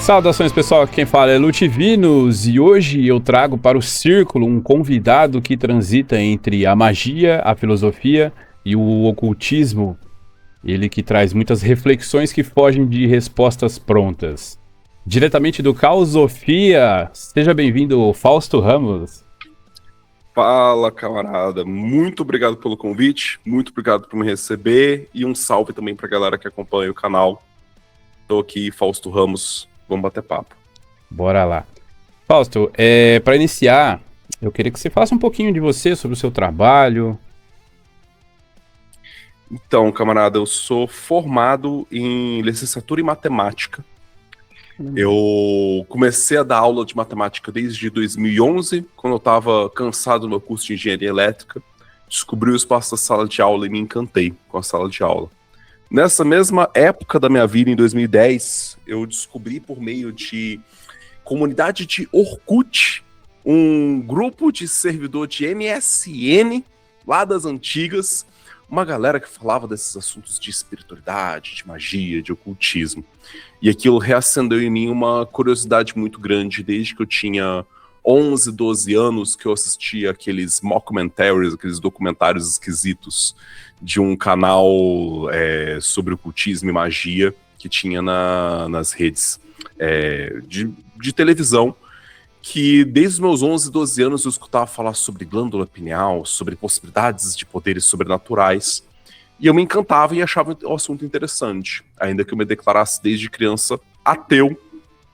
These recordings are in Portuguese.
Saudações, pessoal, aqui quem fala é Lutivinos e hoje eu trago para o Círculo um convidado que transita entre a magia, a filosofia e o ocultismo. Ele que traz muitas reflexões que fogem de respostas prontas. Diretamente do Caosofia, seja bem-vindo, Fausto Ramos. Fala, camarada. Muito obrigado pelo convite, muito obrigado por me receber e um salve também pra galera que acompanha o canal. Tô aqui, Fausto Ramos, vamos bater papo. Bora lá. Fausto, para iniciar, eu queria que você falasse um pouquinho de você, sobre o seu trabalho. Então, camarada, eu sou formado em licenciatura em matemática. Eu comecei a dar aula de matemática desde 2011, quando eu estava cansado do meu curso de engenharia elétrica. Descobri o espaço da sala de aula e me encantei com a sala de aula. Nessa mesma época da minha vida, em 2010, eu descobri por meio de comunidade de Orkut, um grupo de servidor de MSN, lá das antigas, uma galera que falava desses assuntos de espiritualidade, de magia, de ocultismo. E aquilo reacendeu em mim uma curiosidade muito grande, desde que eu tinha 11, 12 anos, que eu assistia aqueles mockumentaries, aqueles documentários esquisitos de um canal sobre ocultismo e magia que tinha nas redes de televisão, que desde os meus 11, 12 anos eu escutava falar sobre glândula pineal, sobre possibilidades de poderes sobrenaturais, e eu me encantava e achava o assunto interessante, ainda que eu me declarasse desde criança ateu,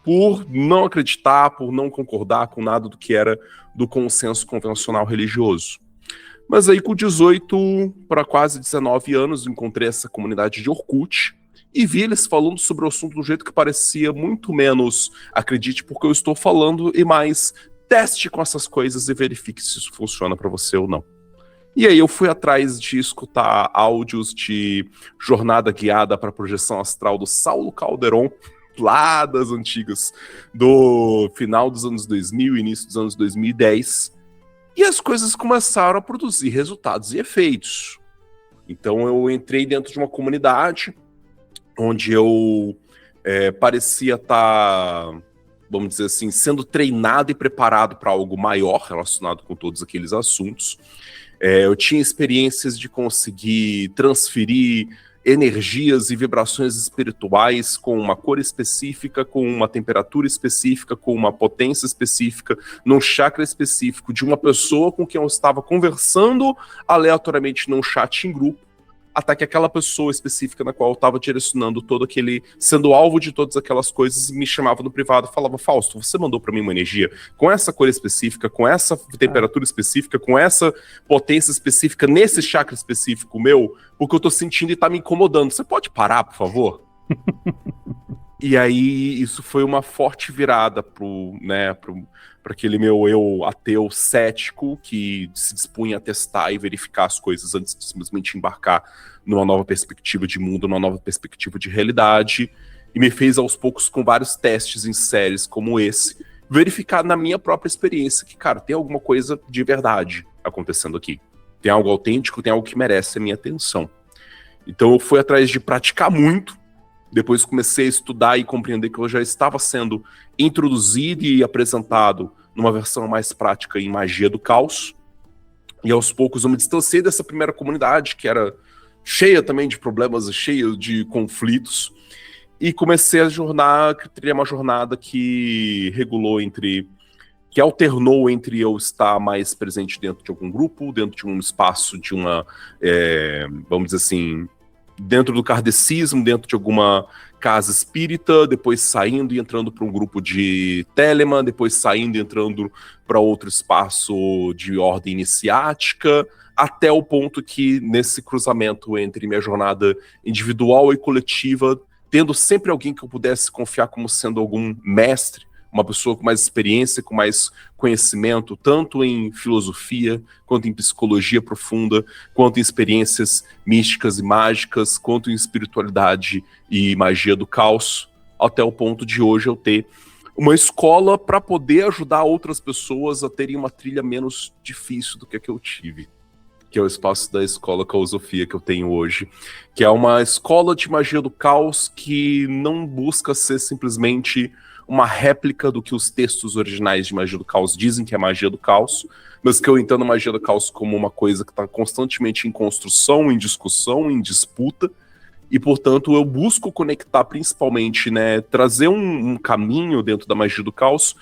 por não acreditar, por não concordar com nada do que era do consenso convencional religioso. Mas aí com 18 para quase 19 anos encontrei essa comunidade de Orkut e vi eles falando sobre o assunto do jeito que parecia muito menos acredite porque eu estou falando e mais teste com essas coisas e verifique se isso funciona para você ou não. E aí eu fui atrás de escutar áudios de jornada guiada para projeção astral do Saulo Calderon, lá das antigas, do final dos anos 2000, início dos anos 2010, e as coisas começaram a produzir resultados e efeitos. Então eu entrei dentro de uma comunidade onde eu parecia estar, vamos dizer assim, sendo treinado e preparado para algo maior relacionado com todos aqueles assuntos. Eu tinha experiências de conseguir transferir energias e vibrações espirituais com uma cor específica, com uma temperatura específica, com uma potência específica, num chakra específico de uma pessoa com quem eu estava conversando aleatoriamente num chat em grupo, até que aquela pessoa específica na qual eu estava direcionando todo aquele, sendo alvo de todas aquelas coisas, me chamava no privado e falava: Fausto, você mandou para mim uma energia com essa cor específica, com essa temperatura específica, com essa potência específica, nesse chakra específico meu, porque eu tô sentindo e tá me incomodando. Você pode parar, por favor? E aí isso foi uma forte virada para aquele meu eu ateu cético que se dispunha a testar e verificar as coisas antes de simplesmente embarcar numa nova perspectiva de mundo, numa nova perspectiva de realidade, e me fez aos poucos, com vários testes em séries como esse, verificar na minha própria experiência que, cara, tem alguma coisa de verdade acontecendo aqui. Tem algo autêntico, tem algo que merece a minha atenção. Então eu fui atrás de praticar muito. Depois comecei a estudar e compreender que eu já estava sendo introduzido e apresentado numa versão mais prática em magia do caos. E aos poucos eu me distanciei dessa primeira comunidade, que era cheia também de problemas, cheia de conflitos. E comecei a trilhar uma jornada que alternou entre eu estar mais presente dentro de algum grupo, dentro de um espaço de uma, vamos dizer assim, dentro do kardecismo, dentro de alguma casa espírita, depois saindo e entrando para um grupo de Telemann, depois saindo e entrando para outro espaço de ordem iniciática, até o ponto que, nesse cruzamento entre minha jornada individual e coletiva, tendo sempre alguém que eu pudesse confiar como sendo algum mestre, uma pessoa com mais experiência, com mais conhecimento, tanto em filosofia, quanto em psicologia profunda, quanto em experiências místicas e mágicas, quanto em espiritualidade e magia do caos, até o ponto de hoje eu ter uma escola para poder ajudar outras pessoas a terem uma trilha menos difícil do que a que eu tive, que é o espaço da Escola Caosofia que eu tenho hoje, que é uma escola de magia do caos que não busca ser simplesmente uma réplica do que os textos originais de Magia do Caos dizem que é magia do caos, mas que eu entendo a magia do caos como uma coisa que está constantemente em construção, em discussão, em disputa, e, portanto, eu busco conectar principalmente, né, trazer um caminho dentro da magia do caos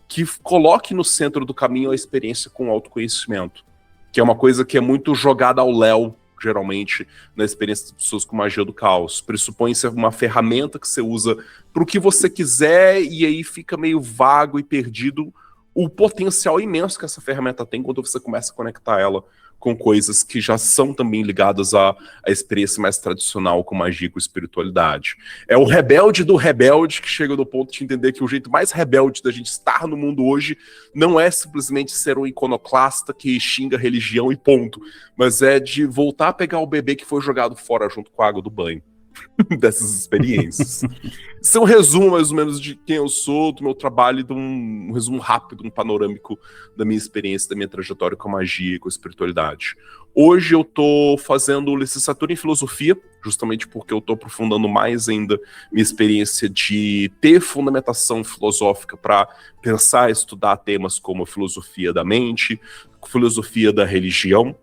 que coloque no centro do caminho a experiência com o autoconhecimento, que é uma coisa que é muito jogada ao léu, geralmente, na experiência das pessoas com magia do caos. Pressupõe ser uma ferramenta que você usa para o que você quiser, e aí fica meio vago e perdido o potencial imenso que essa ferramenta tem quando você começa a conectar ela com coisas que já são também ligadas à experiência mais tradicional com magia e com espiritualidade. É o rebelde do rebelde que chega no ponto de entender que o jeito mais rebelde da gente estar no mundo hoje não é simplesmente ser um iconoclasta que xinga a religião e ponto, mas é de voltar a pegar o bebê que foi jogado fora junto com a água do banho. Dessas experiências. Isso é um resumo, mais ou menos, de quem eu sou, do meu trabalho, de um resumo rápido, um panorâmico da minha experiência, da minha trajetória com a magia e com a espiritualidade. Hoje eu tô fazendo licenciatura em filosofia, justamente porque eu tô aprofundando mais ainda minha experiência de ter fundamentação filosófica para pensar e estudar temas como a filosofia da mente, filosofia da religião,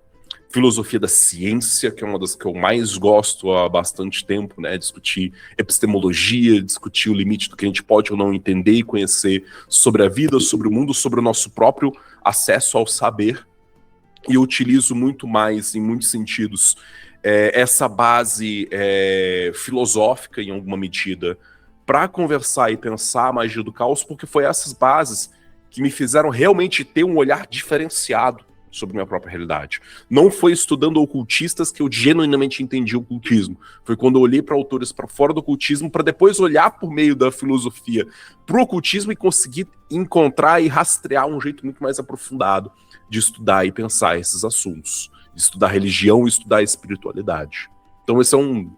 filosofia da ciência, que é uma das que eu mais gosto há bastante tempo, né? Discutir epistemologia, discutir o limite do que a gente pode ou não entender e conhecer sobre a vida, sobre o mundo, sobre o nosso próprio acesso ao saber. E eu utilizo muito mais, em muitos sentidos, essa base filosófica, em alguma medida, para conversar e pensar a magia do caos, porque foi essas bases que me fizeram realmente ter um olhar diferenciado sobre minha própria realidade. Não foi estudando ocultistas que eu genuinamente entendi o ocultismo. Foi quando eu olhei para autores para fora do ocultismo, para depois olhar por meio da filosofia para o ocultismo e conseguir encontrar e rastrear um jeito muito mais aprofundado de estudar e pensar esses assuntos. De estudar religião e estudar espiritualidade. Então esse é um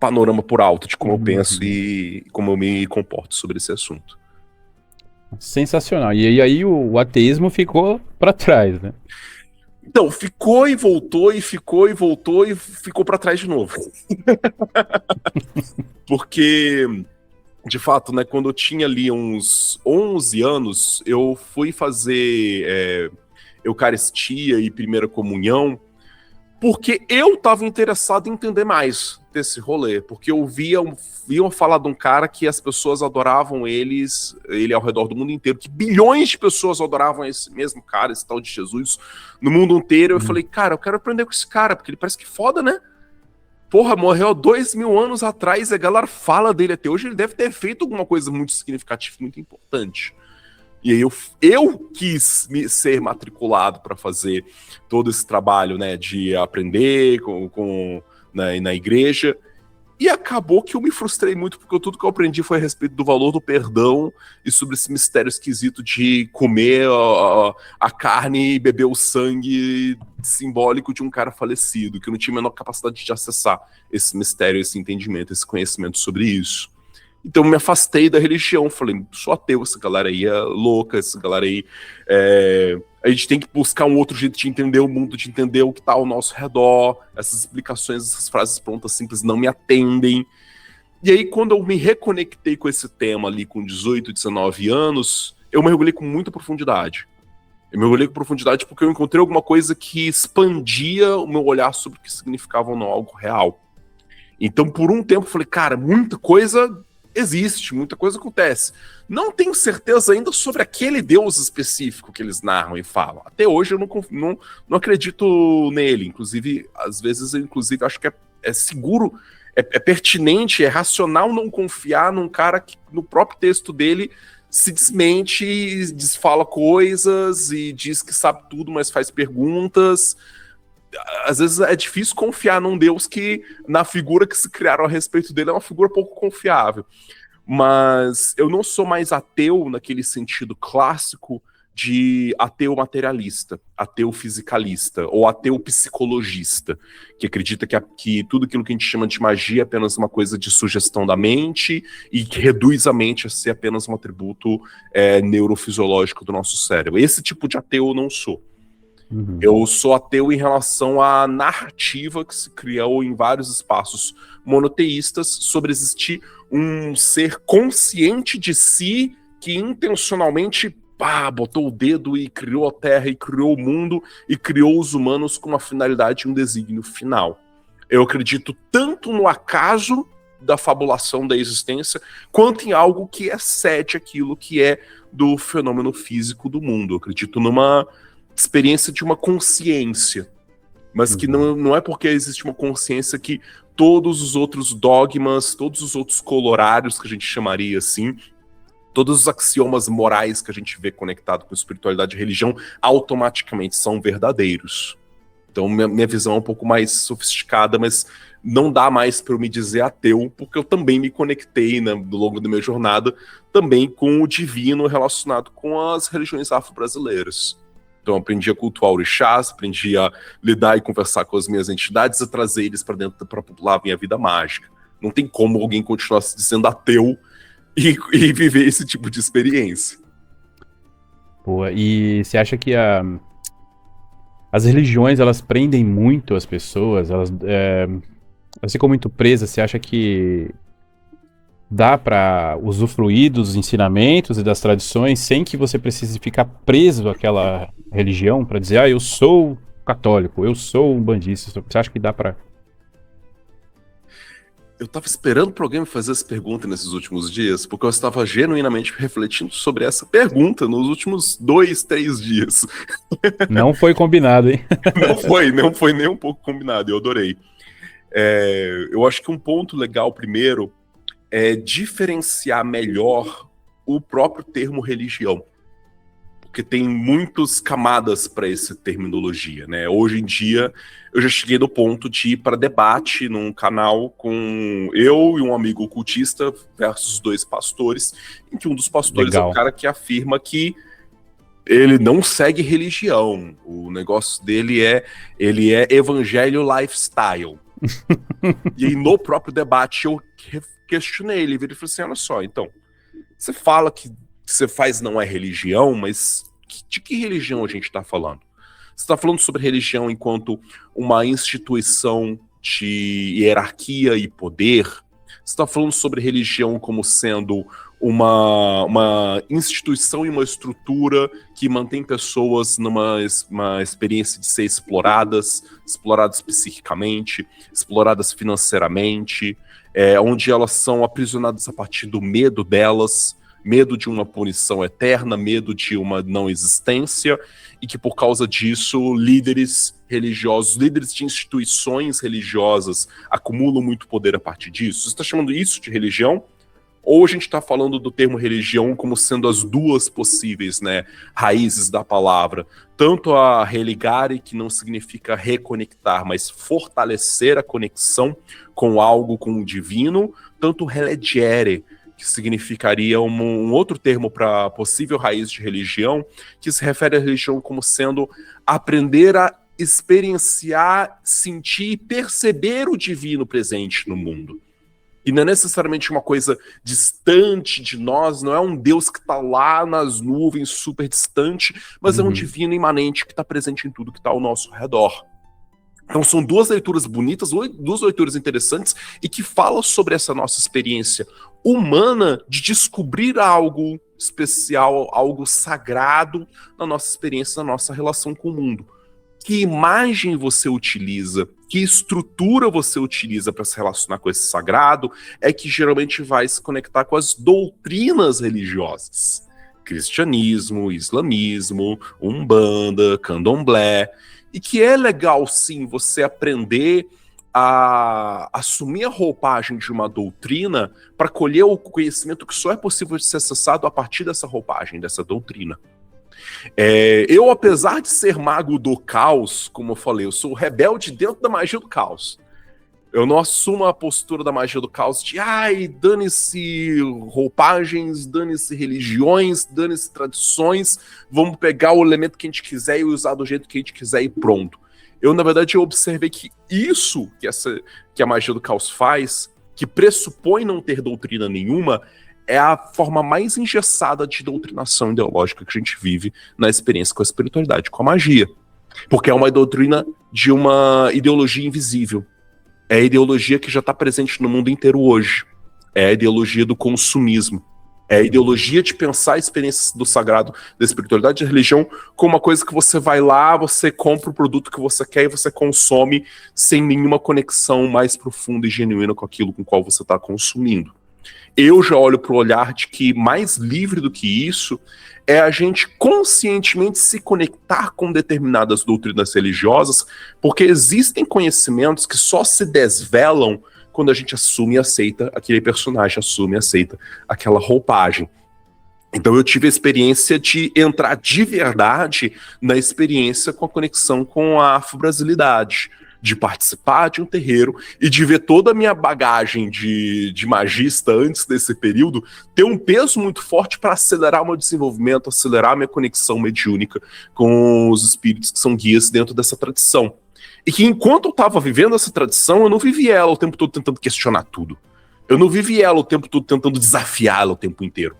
panorama por alto de como eu penso e como eu me comporto sobre esse assunto. Sensacional. E aí o ateísmo ficou para trás, né? Então, ficou e voltou, e ficou e voltou, e ficou para trás de novo. Porque, de fato, né, quando eu tinha ali uns 11 anos, eu fui fazer Eucaristia e Primeira Comunhão, porque eu estava interessado em entender mais desse rolê, porque eu viam falar de um cara que as pessoas adoravam ele ao redor do mundo inteiro, que bilhões de pessoas adoravam esse mesmo cara, esse tal de Jesus, no mundo inteiro. Eu falei, cara, eu quero aprender com esse cara, porque ele parece que foda, né? Porra, morreu 2000 anos atrás, e a galera fala dele até hoje, ele deve ter feito alguma coisa muito significativa, muito importante. E aí eu quis ser matriculado para fazer todo esse trabalho, né, de aprender na igreja, e acabou que eu me frustrei muito, porque tudo que eu aprendi foi a respeito do valor do perdão e sobre esse mistério esquisito de comer a carne e beber o sangue simbólico de um cara falecido, que eu não tinha a menor capacidade de acessar esse mistério, esse entendimento, esse conhecimento sobre isso. Então me afastei da religião, falei, sou ateu, essa galera aí é louca, essa galera aí a gente tem que buscar um outro jeito de entender o mundo, de entender o que está ao nosso redor, essas explicações, essas frases prontas simples não me atendem. E aí quando eu me reconectei com esse tema ali com 18, 19 anos, eu mergulhei com muita profundidade. Eu mergulhei com profundidade porque eu encontrei alguma coisa que expandia o meu olhar sobre o que significava ou não algo real. Então por um tempo eu falei, cara, muita coisa existe, muita coisa acontece. Não tenho certeza ainda sobre aquele Deus específico que eles narram e falam. Até hoje eu não acredito nele. Inclusive, às vezes eu acho que é seguro, é pertinente, é racional não confiar num cara que no próprio texto dele se desmente, desfala coisas e diz que sabe tudo, mas faz perguntas. Às vezes é difícil confiar num Deus que, na figura que se criaram a respeito dele, é uma figura pouco confiável. Mas eu não sou mais ateu naquele sentido clássico de ateu materialista, ateu fisicalista, ou ateu psicologista, que acredita que tudo aquilo que a gente chama de magia é apenas uma coisa de sugestão da mente e que reduz a mente a ser apenas um atributo neurofisiológico do nosso cérebro. Esse tipo de ateu eu não sou. Eu sou ateu em relação à narrativa que se criou em vários espaços monoteístas sobre existir um ser consciente de si que intencionalmente botou o dedo e criou a Terra e criou o mundo e criou os humanos com uma finalidade e um desígnio final. Eu acredito tanto no acaso da fabulação da existência, quanto em algo que excede aquilo que é do fenômeno físico do mundo. Eu acredito numa experiência de uma consciência, mas que não é porque existe uma consciência que todos os outros dogmas, todos os outros colorários, que a gente chamaria assim, todos os axiomas morais que a gente vê conectado com espiritualidade e religião, automaticamente são verdadeiros. Então minha visão é um pouco mais sofisticada, mas não dá mais para eu me dizer ateu, porque eu também me conectei, né, ao longo da minha jornada, também com o divino relacionado com as religiões afro-brasileiras. Então eu aprendi a cultuar orixás, aprendi a lidar e conversar com as minhas entidades e trazer eles para dentro para popular a minha vida mágica. Não tem como alguém continuar se dizendo ateu e viver esse tipo de experiência. Pô, e você acha que as religiões, elas prendem muito as pessoas? Elas ficam muito presas? Você acha que dá para usufruir dos ensinamentos e das tradições sem que você precise ficar preso àquela religião para dizer, eu sou católico, eu sou um bandista? Você acha que dá para... Eu tava esperando pra alguém me fazer essa pergunta nesses últimos dias, porque eu estava genuinamente refletindo sobre essa pergunta nos últimos 2, 3 dias. Não foi combinado, hein? Não foi nem um pouco combinado, eu adorei. Eu acho que um ponto legal, primeiro, é diferenciar melhor o próprio termo religião. Porque tem muitas camadas para essa terminologia, né? Hoje em dia, eu já cheguei no ponto de ir para debate num canal com eu e um amigo ocultista versus 2 pastores, em que um dos pastores é o cara que afirma que ele não segue religião. O negócio dele ele é evangelho lifestyle. E aí, no próprio debate, eu questionei ele. Ele falou assim, olha só, então, você fala que você faz não é religião, mas de que religião a gente está falando? Você está falando sobre religião enquanto uma instituição de hierarquia e poder? Você está falando sobre religião como sendo uma instituição e uma estrutura que mantém pessoas numa experiência de ser exploradas psiquicamente, exploradas financeiramente, onde elas são aprisionadas a partir do medo delas, medo de uma punição eterna, medo de uma não existência, e que por causa disso líderes religiosos, líderes de instituições religiosas acumulam muito poder a partir disso. Você está chamando isso de religião? Ou a gente está falando do termo religião como sendo as duas possíveis, né, raízes da palavra? Tanto a religare, que não significa reconectar, mas fortalecer a conexão com algo, com o divino, tanto relegere, que significaria um outro termo para possível raiz de religião, que se refere à religião como sendo aprender a experienciar, sentir e perceber o divino presente no mundo. E não é necessariamente uma coisa distante de nós, não é um Deus que está lá nas nuvens, super distante, mas é um divino imanente que está presente em tudo que está ao nosso redor. Então são 2 leituras bonitas, 2 leituras interessantes, e que falam sobre essa nossa experiência humana de descobrir algo especial, algo sagrado na nossa experiência, na nossa relação com o mundo. Que imagem você utiliza, que estrutura você utiliza para se relacionar com esse sagrado, é que geralmente vai se conectar com as doutrinas religiosas. Cristianismo, islamismo, umbanda, candomblé. E que é legal, sim, você aprender a assumir a roupagem de uma doutrina para colher o conhecimento que só é possível de ser acessado a partir dessa roupagem, dessa doutrina. Eu, apesar de ser mago do caos, como eu falei, eu sou rebelde dentro da magia do caos. Eu não assumo a postura da magia do caos de dane-se roupagens, dane-se religiões, dane-se tradições, vamos pegar o elemento que a gente quiser e usar do jeito que a gente quiser e pronto. Eu, na verdade, eu observei que isso que a magia do caos faz, que pressupõe não ter doutrina nenhuma, é a forma mais engessada de doutrinação ideológica que a gente vive na experiência com a espiritualidade, com a magia. Porque é uma doutrina de uma ideologia invisível. É a ideologia que já está presente no mundo inteiro hoje. É a ideologia do consumismo. É a ideologia de pensar a experiência do sagrado, da espiritualidade e da religião como uma coisa que você vai lá, você compra o produto que você quer e você consome sem nenhuma conexão mais profunda e genuína com aquilo com o qual você está consumindo. Eu já olho para o olhar de que mais livre do que isso é a gente conscientemente se conectar com determinadas doutrinas religiosas, porque existem conhecimentos que só se desvelam quando a gente assume e aceita aquele personagem, assume e aceita aquela roupagem. Então eu tive a experiência de entrar de verdade na experiência com a conexão com a afro-brasilidade, de participar de um terreiro e de ver toda a minha bagagem de magista antes desse período ter um peso muito forte para acelerar o meu desenvolvimento, acelerar a minha conexão mediúnica com os espíritos que são guias dentro dessa tradição. E que enquanto eu estava vivendo essa tradição, eu não vivi ela o tempo todo tentando questionar tudo. Eu não vivi ela o tempo todo tentando desafiá-la o tempo inteiro.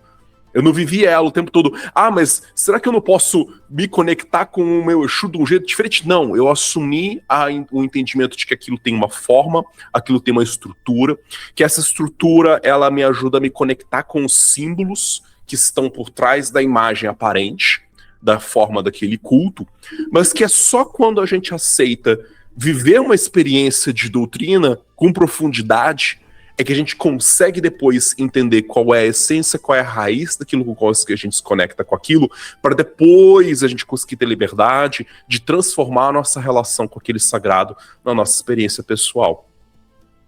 Eu não vivi ela o tempo todo. Ah, mas será que eu não posso me conectar com o meu Exu de um jeito diferente? Não, eu assumi o entendimento de que aquilo tem uma forma, aquilo tem uma estrutura, que essa estrutura ela me ajuda a me conectar com os símbolos que estão por trás da imagem aparente, da forma daquele culto, mas que é só quando a gente aceita viver uma experiência de doutrina com profundidade é que a gente consegue depois entender qual é a essência, qual é a raiz daquilo com o qual a gente se conecta com aquilo, para depois a gente conseguir ter liberdade de transformar a nossa relação com aquele sagrado na nossa experiência pessoal.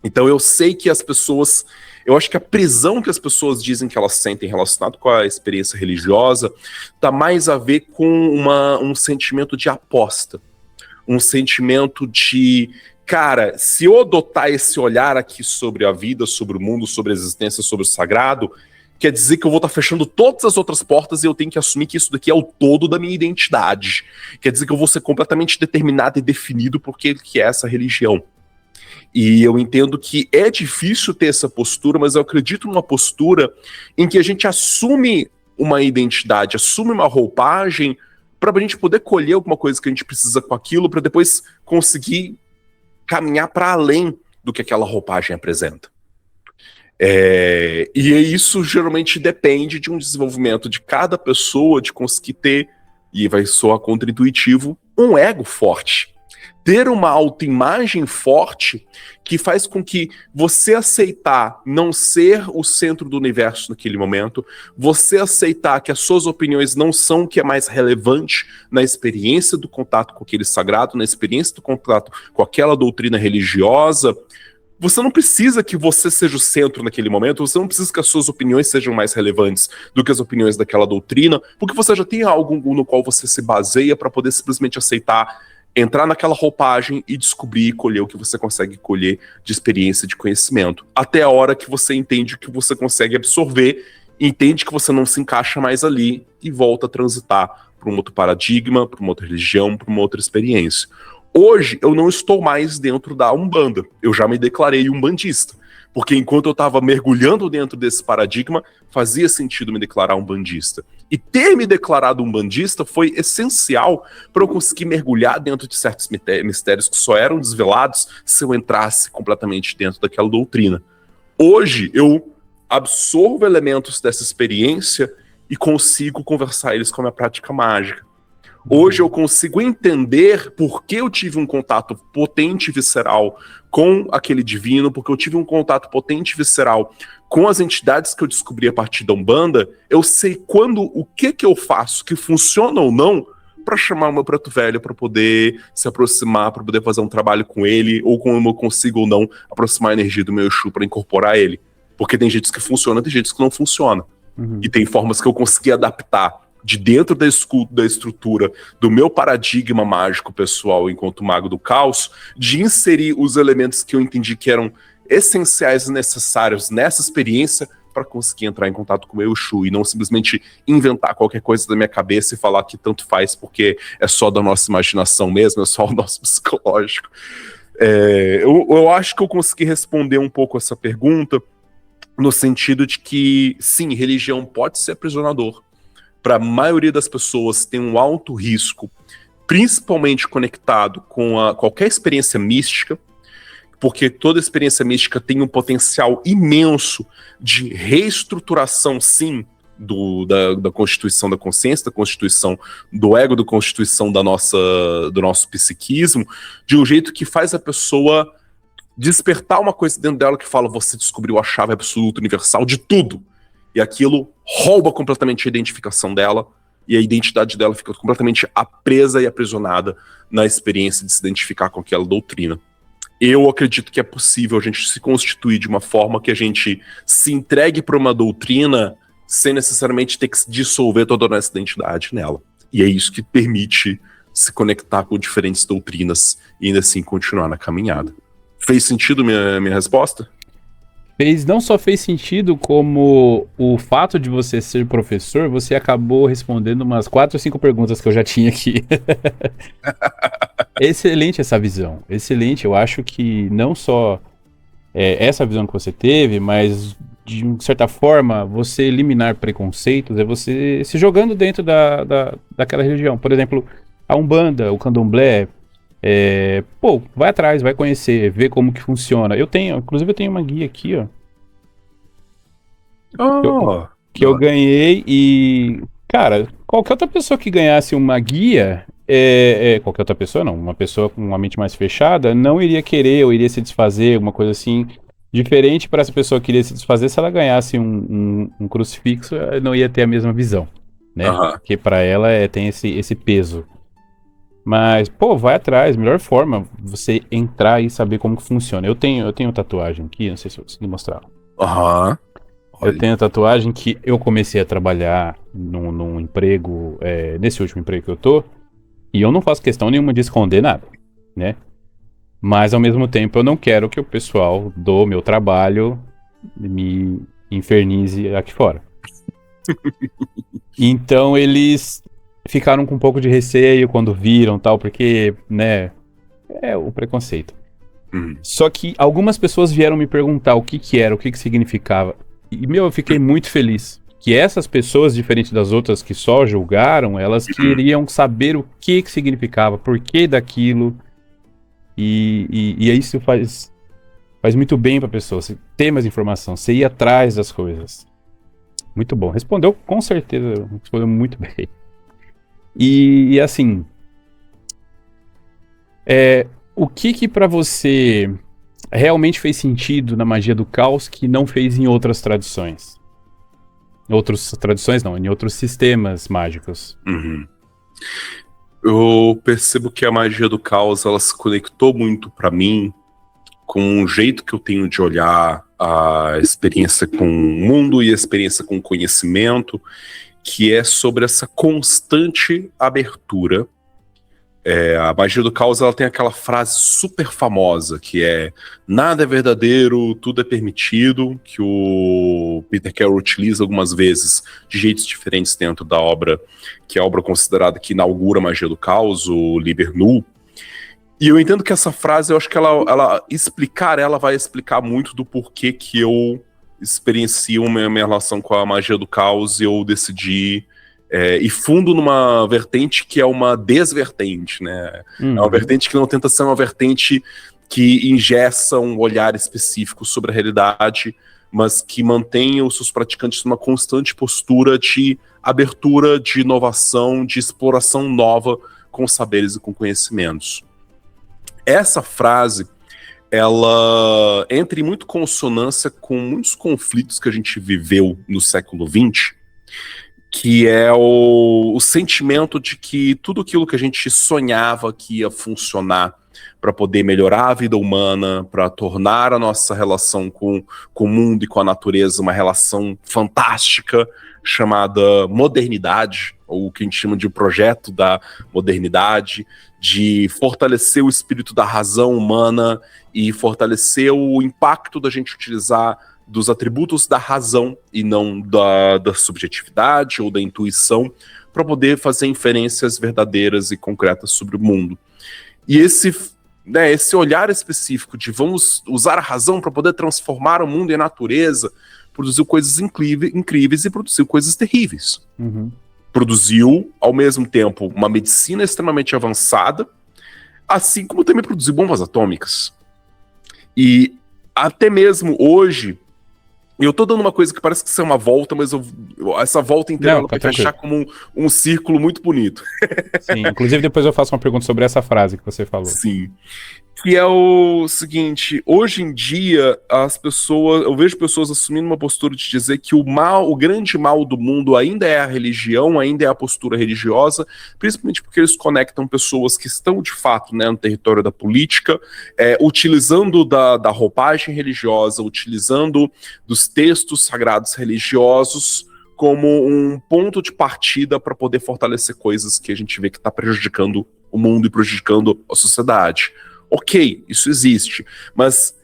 Então eu sei que as pessoas, eu acho que a prisão que as pessoas dizem que elas sentem relacionado com a experiência religiosa tá mais a ver com um sentimento de aposta, um sentimento de... Cara, se eu adotar esse olhar aqui sobre a vida, sobre o mundo, sobre a existência, sobre o sagrado, quer dizer que eu vou estar fechando todas as outras portas e eu tenho que assumir que isso daqui é o todo da minha identidade. Quer dizer que eu vou ser completamente determinado e definido por que é essa religião. E eu entendo que é difícil ter essa postura, mas eu acredito numa postura em que a gente assume uma identidade, assume uma roupagem para a gente poder colher alguma coisa que a gente precisa com aquilo, para depois conseguir caminhar para além do que aquela roupagem apresenta. E isso geralmente depende de um desenvolvimento de cada pessoa, de conseguir ter, e vai soar contraintuitivo, um ego forte. Ter uma autoimagem forte que faz com que você aceitar não ser o centro do universo naquele momento, você aceitar que as suas opiniões não são o que é mais relevante na experiência do contato com aquele sagrado, na experiência do contato com aquela doutrina religiosa. Você não precisa que você seja o centro naquele momento, você não precisa que as suas opiniões sejam mais relevantes do que as opiniões daquela doutrina, porque você já tem algo no qual você se baseia para poder simplesmente aceitar, entrar naquela roupagem e descobrir e colher o que você consegue colher de experiência, de conhecimento. Até a hora que você entende que você consegue absorver, entende que você não se encaixa mais ali e volta a transitar para um outro paradigma, para uma outra religião, para uma outra experiência. Hoje eu não estou mais dentro da Umbanda, eu já me declarei umbandista. Porque enquanto eu estava mergulhando dentro desse paradigma, fazia sentido me declarar umbandista. E ter me declarado umbandista foi essencial para eu conseguir mergulhar dentro de certos mistérios que só eram desvelados se eu entrasse completamente dentro daquela doutrina. Hoje eu absorvo elementos dessa experiência e consigo conversar eles com a minha prática mágica. Hoje eu consigo entender por que eu tive um contato potente e visceral com aquele divino, porque eu tive um contato potente e visceral com as entidades que eu descobri a partir da Umbanda. Eu sei o que eu faço que funciona ou não para chamar o meu preto velho para poder se aproximar, para poder fazer um trabalho com ele, ou como eu consigo ou não aproximar a energia do meu Exu para incorporar ele. Porque tem jeitos que funcionam, tem jeitos que não funcionam. E tem formas que eu consegui adaptar de dentro da estrutura do meu paradigma mágico pessoal enquanto mago do caos, de inserir os elementos que eu entendi que eram essenciais e necessários nessa experiência para conseguir entrar em contato com o meu Exu e não simplesmente inventar qualquer coisa da minha cabeça e falar que tanto faz porque é só da nossa imaginação mesmo, é só o nosso psicológico. Eu acho que eu consegui responder um pouco essa pergunta no sentido de que, sim, religião pode ser aprisionador. Para a maioria das pessoas tem um alto risco principalmente conectado com qualquer experiência mística, porque toda experiência mística tem um potencial imenso de reestruturação, sim, da constituição da consciência, da constituição do ego, da constituição do nosso psiquismo, de um jeito que faz a pessoa despertar uma coisa dentro dela que fala: você descobriu a chave absoluta, universal de tudo. E aquilo rouba completamente a identificação dela, e a identidade dela fica completamente presa e aprisionada na experiência de se identificar com aquela doutrina. Eu acredito que é possível a gente se constituir de uma forma que a gente se entregue para uma doutrina sem necessariamente ter que se dissolver toda a nossa identidade nela. E é isso que permite se conectar com diferentes doutrinas e ainda assim continuar na caminhada. Fez sentido minha resposta? Não só fez sentido, como o fato de você ser professor, você acabou respondendo umas 4 ou 5 perguntas que eu já tinha aqui. Excelente essa visão, excelente. Eu acho que não só essa visão que você teve, mas de certa forma, você eliminar preconceitos é você se jogando dentro daquela religião. Por exemplo, a Umbanda, o Candomblé, vai atrás, vai conhecer, ver como que funciona. Inclusive eu tenho uma guia aqui, ó. Que eu ganhei e, cara, qualquer outra pessoa que ganhasse uma guia, qualquer outra pessoa não, uma pessoa com uma mente mais fechada, não iria querer ou iria se desfazer, alguma coisa assim. Diferente para essa pessoa que queria se desfazer, se ela ganhasse um crucifixo, não ia ter a mesma visão, né? Porque para ela tem esse peso. Mas, vai atrás, melhor forma você entrar e saber como que funciona. Eu tenho tatuagem aqui, não sei se eu consegui mostrar. Eu tenho tatuagem que eu comecei a trabalhar num emprego, nesse último emprego que eu tô, e eu não faço questão nenhuma de esconder nada, né? Mas, ao mesmo tempo, eu não quero que o pessoal do meu trabalho me infernize aqui fora. Então, eles ficaram com um pouco de receio quando viram tal, porque, né, é o preconceito. Só que algumas pessoas vieram me perguntar o que era, o que significava. E, eu fiquei muito feliz. Que essas pessoas, diferente das outras que só julgaram, elas queriam saber o que significava, por que daquilo. E isso faz muito bem pra pessoa, você ter mais informação, você ir atrás das coisas. Muito bom, respondeu com certeza, respondeu muito bem. E assim, o que pra você realmente fez sentido na magia do caos que não fez em outras tradições? Outras tradições não, em outros sistemas mágicos. Eu percebo que a magia do caos, ela se conectou muito pra mim com um jeito que eu tenho de olhar a experiência com o mundo e a experiência com o conhecimento, que é sobre essa constante abertura. A magia do caos, ela tem aquela frase super famosa, que é: nada é verdadeiro, tudo é permitido, que o Peter Carroll utiliza algumas vezes de jeitos diferentes dentro da obra, que é a obra considerada que inaugura a magia do caos, o Liber Null. E eu entendo que essa frase, eu acho que ela vai explicar muito do porquê que eu experiencio minha relação com a magia do caos, e eu decidi e fundo numa vertente que é uma desvertente, né? É uma vertente que não tenta ser uma vertente que ingessa um olhar específico sobre a realidade, mas que mantém os seus praticantes numa constante postura de abertura, de inovação, de exploração nova com saberes e com conhecimentos. Essa frase, ela entra em muito consonância com muitos conflitos que a gente viveu no século XX, que é o sentimento de que tudo aquilo que a gente sonhava que ia funcionar para poder melhorar a vida humana, para tornar a nossa relação com o mundo e com a natureza uma relação fantástica, chamada modernidade, ou o que a gente chama de projeto da modernidade, de fortalecer o espírito da razão humana e fortalecer o impacto da gente utilizar dos atributos da razão e não da subjetividade ou da intuição, para poder fazer inferências verdadeiras e concretas sobre o mundo. E esse olhar específico de vamos usar a razão para poder transformar o mundo e a natureza, produziu coisas incríveis e produziu coisas terríveis. produziu, ao mesmo tempo, uma medicina extremamente avançada, assim como também produziu bombas atômicas. E até mesmo hoje, eu tô dando uma coisa que parece que isso é uma volta, mas essa volta inteira ela vai fechar como um círculo muito bonito. Sim, inclusive depois eu faço uma pergunta sobre essa frase que você falou. Sim. Que é o seguinte, hoje em dia, eu vejo pessoas assumindo uma postura de dizer que o grande mal do mundo ainda é a religião, ainda é a postura religiosa, principalmente porque eles conectam pessoas que estão, de fato, né, no território da política, utilizando da roupagem religiosa, utilizando dos textos sagrados religiosos como um ponto de partida para poder fortalecer coisas que a gente vê que está prejudicando o mundo e prejudicando a sociedade. Ok, isso existe, mas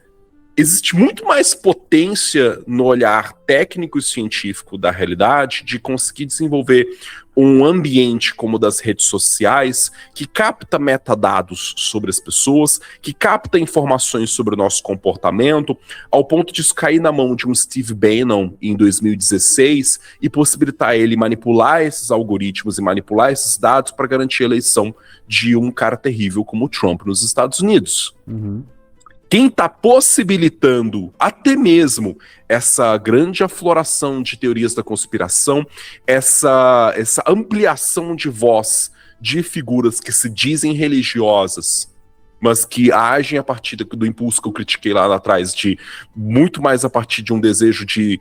existe muito mais potência no olhar técnico e científico da realidade de conseguir desenvolver um ambiente como o das redes sociais que capta metadados sobre as pessoas, que capta informações sobre o nosso comportamento, ao ponto de isso cair na mão de um Steve Bannon em 2016 e possibilitar ele manipular esses algoritmos e manipular esses dados para garantir a eleição de um cara terrível como o Trump nos Estados Unidos. Uhum. Quem está possibilitando até mesmo essa grande afloração de teorias da conspiração, essa ampliação de voz de figuras que se dizem religiosas, mas que agem a partir do impulso que eu critiquei lá atrás, de muito mais a partir de um desejo de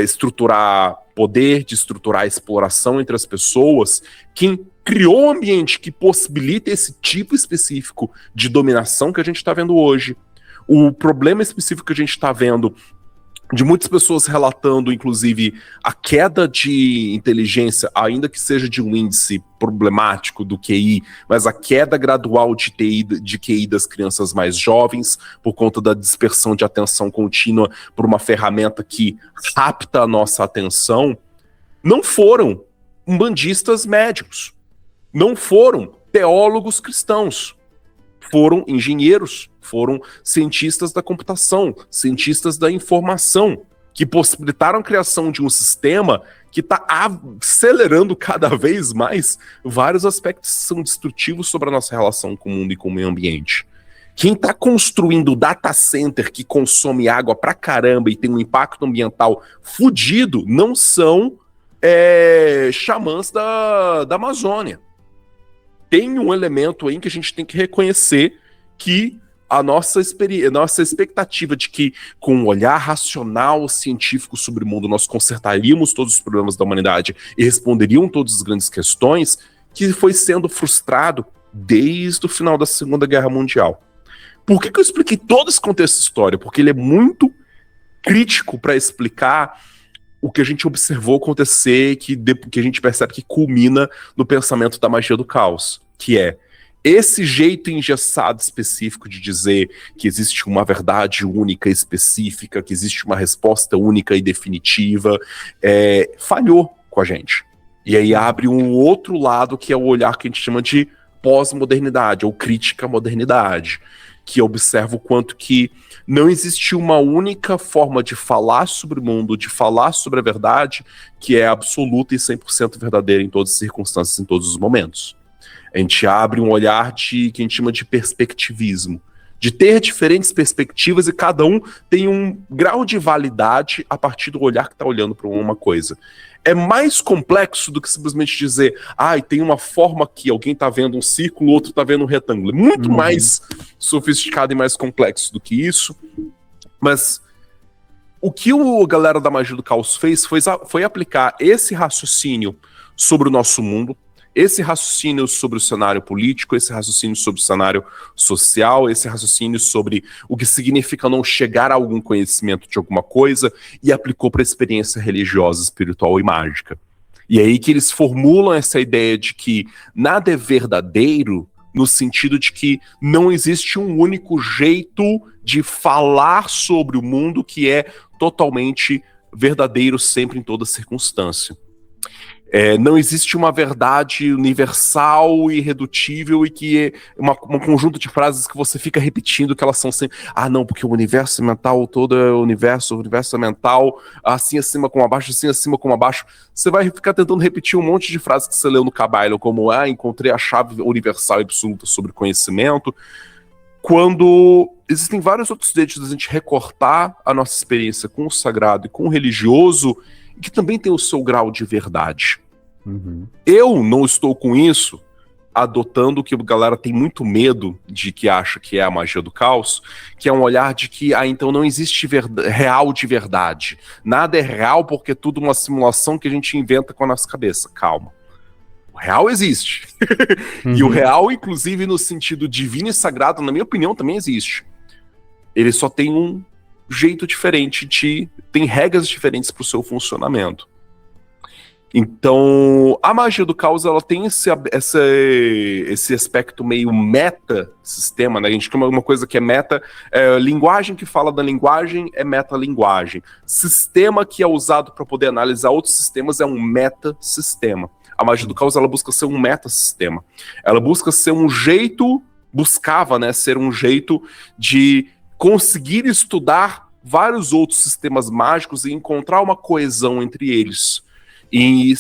estruturar poder, de estruturar exploração entre as pessoas, quem criou um ambiente que possibilita esse tipo específico de dominação que a gente está vendo hoje. O problema específico que a gente está vendo, de muitas pessoas relatando, inclusive, a queda de inteligência, ainda que seja de um índice problemático do QI, mas a queda gradual de QI das crianças mais jovens, por conta da dispersão de atenção contínua por uma ferramenta que rapta a nossa atenção, não foram umbandistas médicos, não foram teólogos cristãos, foram engenheiros, foram cientistas da computação, cientistas da informação, que possibilitaram a criação de um sistema que está acelerando cada vez mais vários aspectos que são destrutivos sobre a nossa relação com o mundo e com o meio ambiente. Quem está construindo data center que consome água pra caramba e tem um impacto ambiental fudido não são xamãs da Amazônia. Tem um elemento aí que a gente tem que reconhecer que a nossa expectativa de que, com um olhar racional, científico sobre o mundo, nós consertaríamos todos os problemas da humanidade e responderiam todas as grandes questões, que foi sendo frustrado desde o final da Segunda Guerra Mundial. Por que eu expliquei todo esse contexto da história? Porque ele é muito crítico para explicar o que a gente observou acontecer, que a gente percebe que culmina no pensamento da magia do caos, que é esse jeito engessado específico de dizer que existe uma verdade única e específica, que existe uma resposta única e definitiva, falhou com a gente. E aí abre um outro lado, que é o olhar que a gente chama de pós-modernidade, ou crítica à modernidade, que observa o quanto que não existe uma única forma de falar sobre o mundo, de falar sobre a verdade, que é absoluta e 100% verdadeira em todas as circunstâncias, em todos os momentos. A gente abre um olhar que a gente chama de perspectivismo, de ter diferentes perspectivas e cada um tem um grau de validade a partir do olhar que está olhando para uma coisa. É mais complexo do que simplesmente dizer, tem uma forma aqui, alguém está vendo um círculo, o outro está vendo um retângulo. É muito mais sofisticado e mais complexo do que isso. Mas o que a galera da Magia do Caos fez foi aplicar esse raciocínio sobre o nosso mundo, esse raciocínio sobre o cenário político, esse raciocínio sobre o cenário social, esse raciocínio sobre o que significa não chegar a algum conhecimento de alguma coisa, e aplicou para a experiência religiosa, espiritual e mágica. E é aí que eles formulam essa ideia de que nada é verdadeiro, no sentido de que não existe um único jeito de falar sobre o mundo que é totalmente verdadeiro sempre em toda circunstância. Não existe uma verdade universal e irredutível e que um conjunto de frases que você fica repetindo que elas são sempre... não, porque o universo mental todo é o universo é mental, assim acima como abaixo, assim acima como abaixo. Você vai ficar tentando repetir um monte de frases que você leu no Caballo, como, encontrei a chave universal e absoluta sobre conhecimento, quando existem vários outros jeitos de a gente recortar a nossa experiência com o sagrado e com o religioso, que também tem o seu grau de verdade. Uhum. Eu não estou com isso adotando o que a galera tem muito medo de que acha que é a magia do caos, que é um olhar de que, então não existe real de verdade. Nada é real porque é tudo uma simulação que a gente inventa com a nossa cabeça. Calma. O real existe. Uhum. E o real, inclusive, no sentido divino e sagrado, na minha opinião, também existe. Ele só tem um jeito diferente tem regras diferentes para o seu funcionamento. Então, a magia do caos, ela tem esse aspecto meio meta-sistema, né? A gente tem uma coisa que é meta, linguagem que fala da linguagem é meta-linguagem. Sistema que é usado para poder analisar outros sistemas é um meta-sistema. A magia do caos, ela busca ser um meta-sistema. Ela busca ser buscava, né, ser um jeito de conseguir estudar vários outros sistemas mágicos e encontrar uma coesão entre eles. E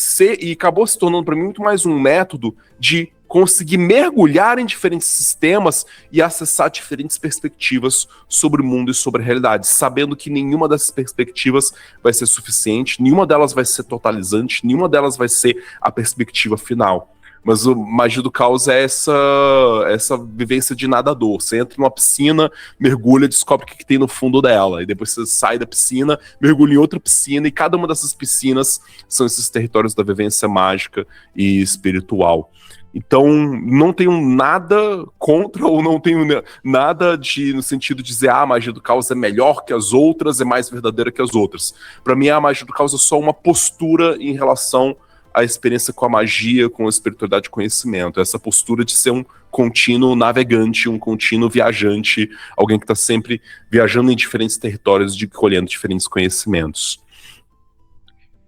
acabou se tornando para mim muito mais um método de conseguir mergulhar em diferentes sistemas e acessar diferentes perspectivas sobre o mundo e sobre a realidade, sabendo que nenhuma dessas perspectivas vai ser suficiente, nenhuma delas vai ser totalizante, nenhuma delas vai ser a perspectiva final. Mas a magia do caos é essa vivência de nadador. Você entra numa piscina, mergulha, descobre o que tem no fundo dela. E depois você sai da piscina, mergulha em outra piscina, e cada uma dessas piscinas são esses territórios da vivência mágica e espiritual. Então, não tenho nada contra, ou não tenho nada no sentido de dizer a magia do caos é melhor que as outras, é mais verdadeira que as outras. Para mim, a magia do caos é só uma postura em relação a experiência com a magia, com a espiritualidade e conhecimento. Essa postura de ser um contínuo navegante, um contínuo viajante, alguém que está sempre viajando em diferentes territórios, colhendo diferentes conhecimentos.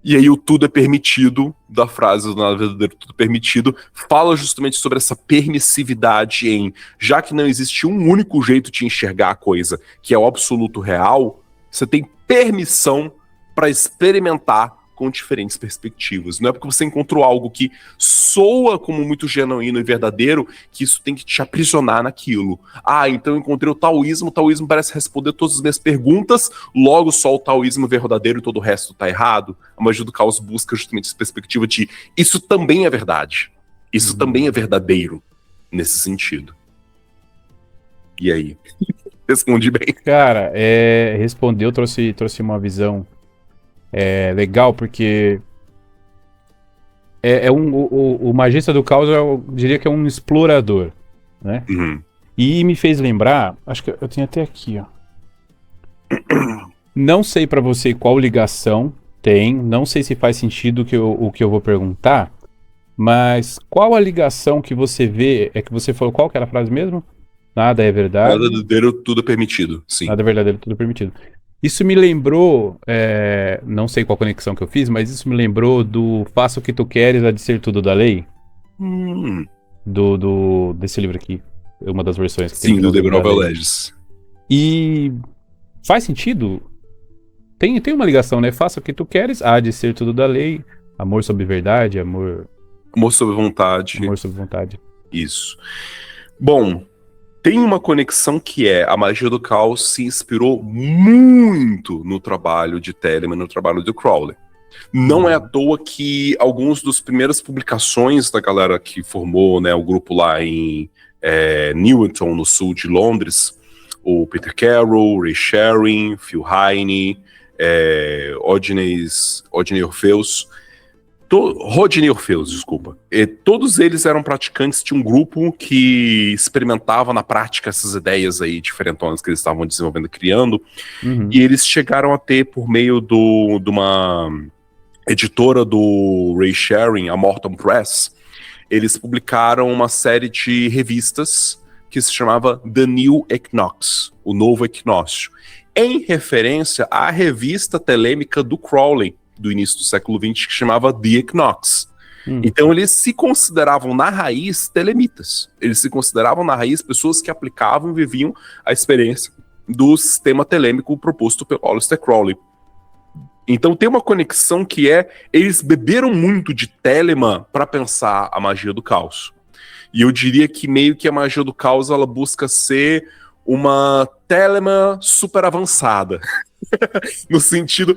E aí o tudo é permitido, da frase do Nada Verdadeiro, tudo permitido, fala justamente sobre essa permissividade já que não existe um único jeito de enxergar a coisa, que é o absoluto real, você tem permissão para experimentar com diferentes perspectivas. Não é porque você encontrou algo que soa como muito genuíno e verdadeiro que isso tem que te aprisionar naquilo. Então eu encontrei o taoísmo parece responder todas as minhas perguntas, logo só o taoísmo é verdadeiro e todo o resto tá errado. A magia do caos busca justamente essa perspectiva de isso também é verdade. Isso também é verdadeiro nesse sentido. E aí? Respondi bem. Cara, respondeu, trouxe uma visão legal, porque o Magista do Caos, eu diria que é um explorador, né? Uhum. E me fez lembrar, acho que eu tenho até aqui, ó. Não sei pra você qual ligação tem, não sei se faz sentido o que eu vou perguntar, mas qual a ligação que você vê, que você falou, qual que era a frase mesmo? Nada é verdade. Nada verdadeiro, tudo é permitido, sim. Nada é verdadeiro, tudo é permitido. Isso me lembrou, não sei qual conexão que eu fiz, mas isso me lembrou do Faça o que tu queres, há de ser tudo da lei. Desse livro aqui. Uma das versões que tem. Sim, do The Novel Legends. E faz sentido? Tem uma ligação, né? Faça o que tu queres, há de ser tudo da lei. Amor sobre verdade, amor sobre vontade. Amor sobre vontade. Isso. Bom, tem uma conexão que a magia do caos se inspirou muito no trabalho de Telemann, no trabalho do Crowley. Não é à toa que algumas das primeiras publicações da galera que formou, né, o grupo lá em Newington, no sul de Londres, o Peter Carroll, Ray Sherring, Phil Heine, Rodney Orpheus, desculpa. Todos eles eram praticantes de um grupo que experimentava na prática essas ideias aí diferentonas que eles estavam desenvolvendo e criando. E eles chegaram a ter, por meio de uma editora do Ray Sherring, a Morton Press, eles publicaram uma série de revistas que se chamava The New Equinox, o Novo Equinócio, em referência à revista telêmica do Crowley, do início do século XX, que chamava The Equinox. Então eles se consideravam na raiz telemitas. Eles se consideravam na raiz pessoas que aplicavam e viviam a experiência do sistema telêmico proposto pelo Aleister Crowley. Então tem uma conexão que eles beberam muito de Telemann para pensar a magia do caos. E eu diria que meio que a magia do caos ela busca ser uma Telemann super avançada. no sentido,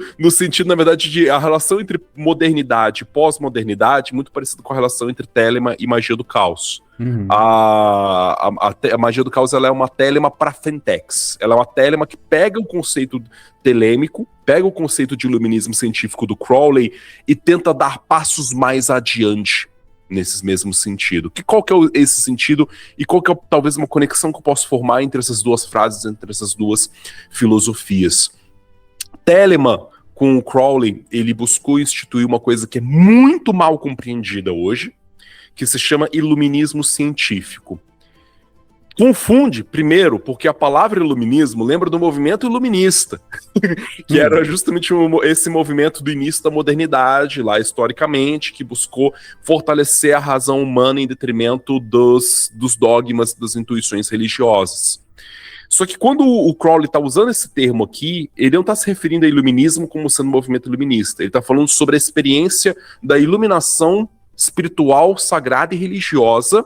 na verdade, de a relação entre modernidade e pós-modernidade muito parecida com a relação entre Telemann e magia do caos. A magia do caos ela é uma Telemann para Fentex. Ela é uma Telemann que pega o conceito telêmico, pega o conceito de iluminismo científico do Crowley e tenta dar passos mais adiante nesse mesmo sentido. Qual que é esse sentido e qual que é talvez uma conexão que eu posso formar entre essas duas frases, entre essas duas filosofias? Telemann, com o Crowley, ele buscou instituir uma coisa que é muito mal compreendida hoje, que se chama iluminismo científico. Confunde, primeiro, porque a palavra iluminismo lembra do movimento iluminista, que era justamente esse movimento do início da modernidade, lá historicamente, que buscou fortalecer a razão humana em detrimento dos dogmas, das intuições religiosas. Só que quando o Crowley está usando esse termo aqui, ele não está se referindo a iluminismo como sendo um movimento iluminista, ele está falando sobre a experiência da iluminação espiritual, sagrada e religiosa,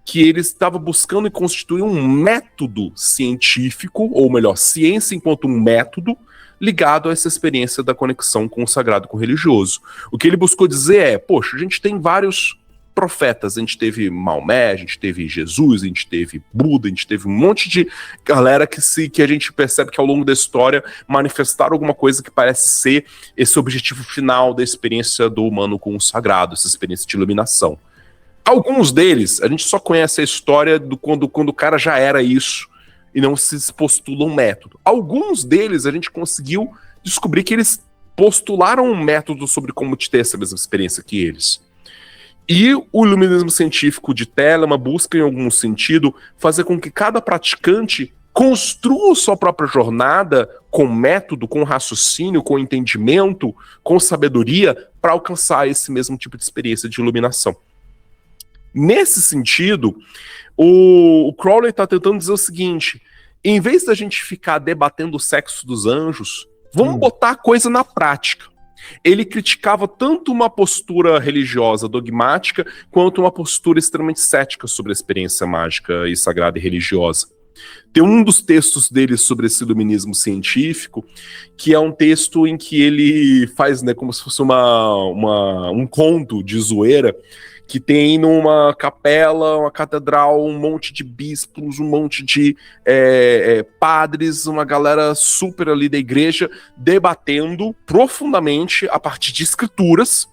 que ele estava buscando constituir um método científico, ou melhor, ciência enquanto um método, ligado a essa experiência da conexão com o sagrado, com o religioso. O que ele buscou dizer poxa, a gente tem vários profetas, a gente teve Maomé, a gente teve Jesus, a gente teve Buda, a gente teve um monte de galera que a gente percebe que ao longo da história manifestaram alguma coisa que parece ser esse objetivo final da experiência do humano com o sagrado, essa experiência de iluminação. Alguns deles, a gente só conhece a história do quando o cara já era isso e não se postula um método. Alguns deles a gente conseguiu descobrir que eles postularam um método sobre como ter essa mesma experiência que eles. E o iluminismo científico de Telemann busca, em algum sentido, fazer com que cada praticante construa sua própria jornada com método, com raciocínio, com entendimento, com sabedoria, para alcançar esse mesmo tipo de experiência de iluminação. Nesse sentido, o Crowley está tentando dizer o seguinte: em vez da gente ficar debatendo o sexo dos anjos, vamos botar a coisa na prática. Ele criticava tanto uma postura religiosa dogmática, quanto uma postura extremamente cética sobre a experiência mágica e sagrada e religiosa. Tem um dos textos dele sobre esse iluminismo científico, que é um texto em que ele faz, né, como se fosse um conto de zoeira, que tem numa capela, uma catedral, um monte de bispos, um monte de padres, uma galera super ali da igreja, debatendo profundamente, a partir de escrituras,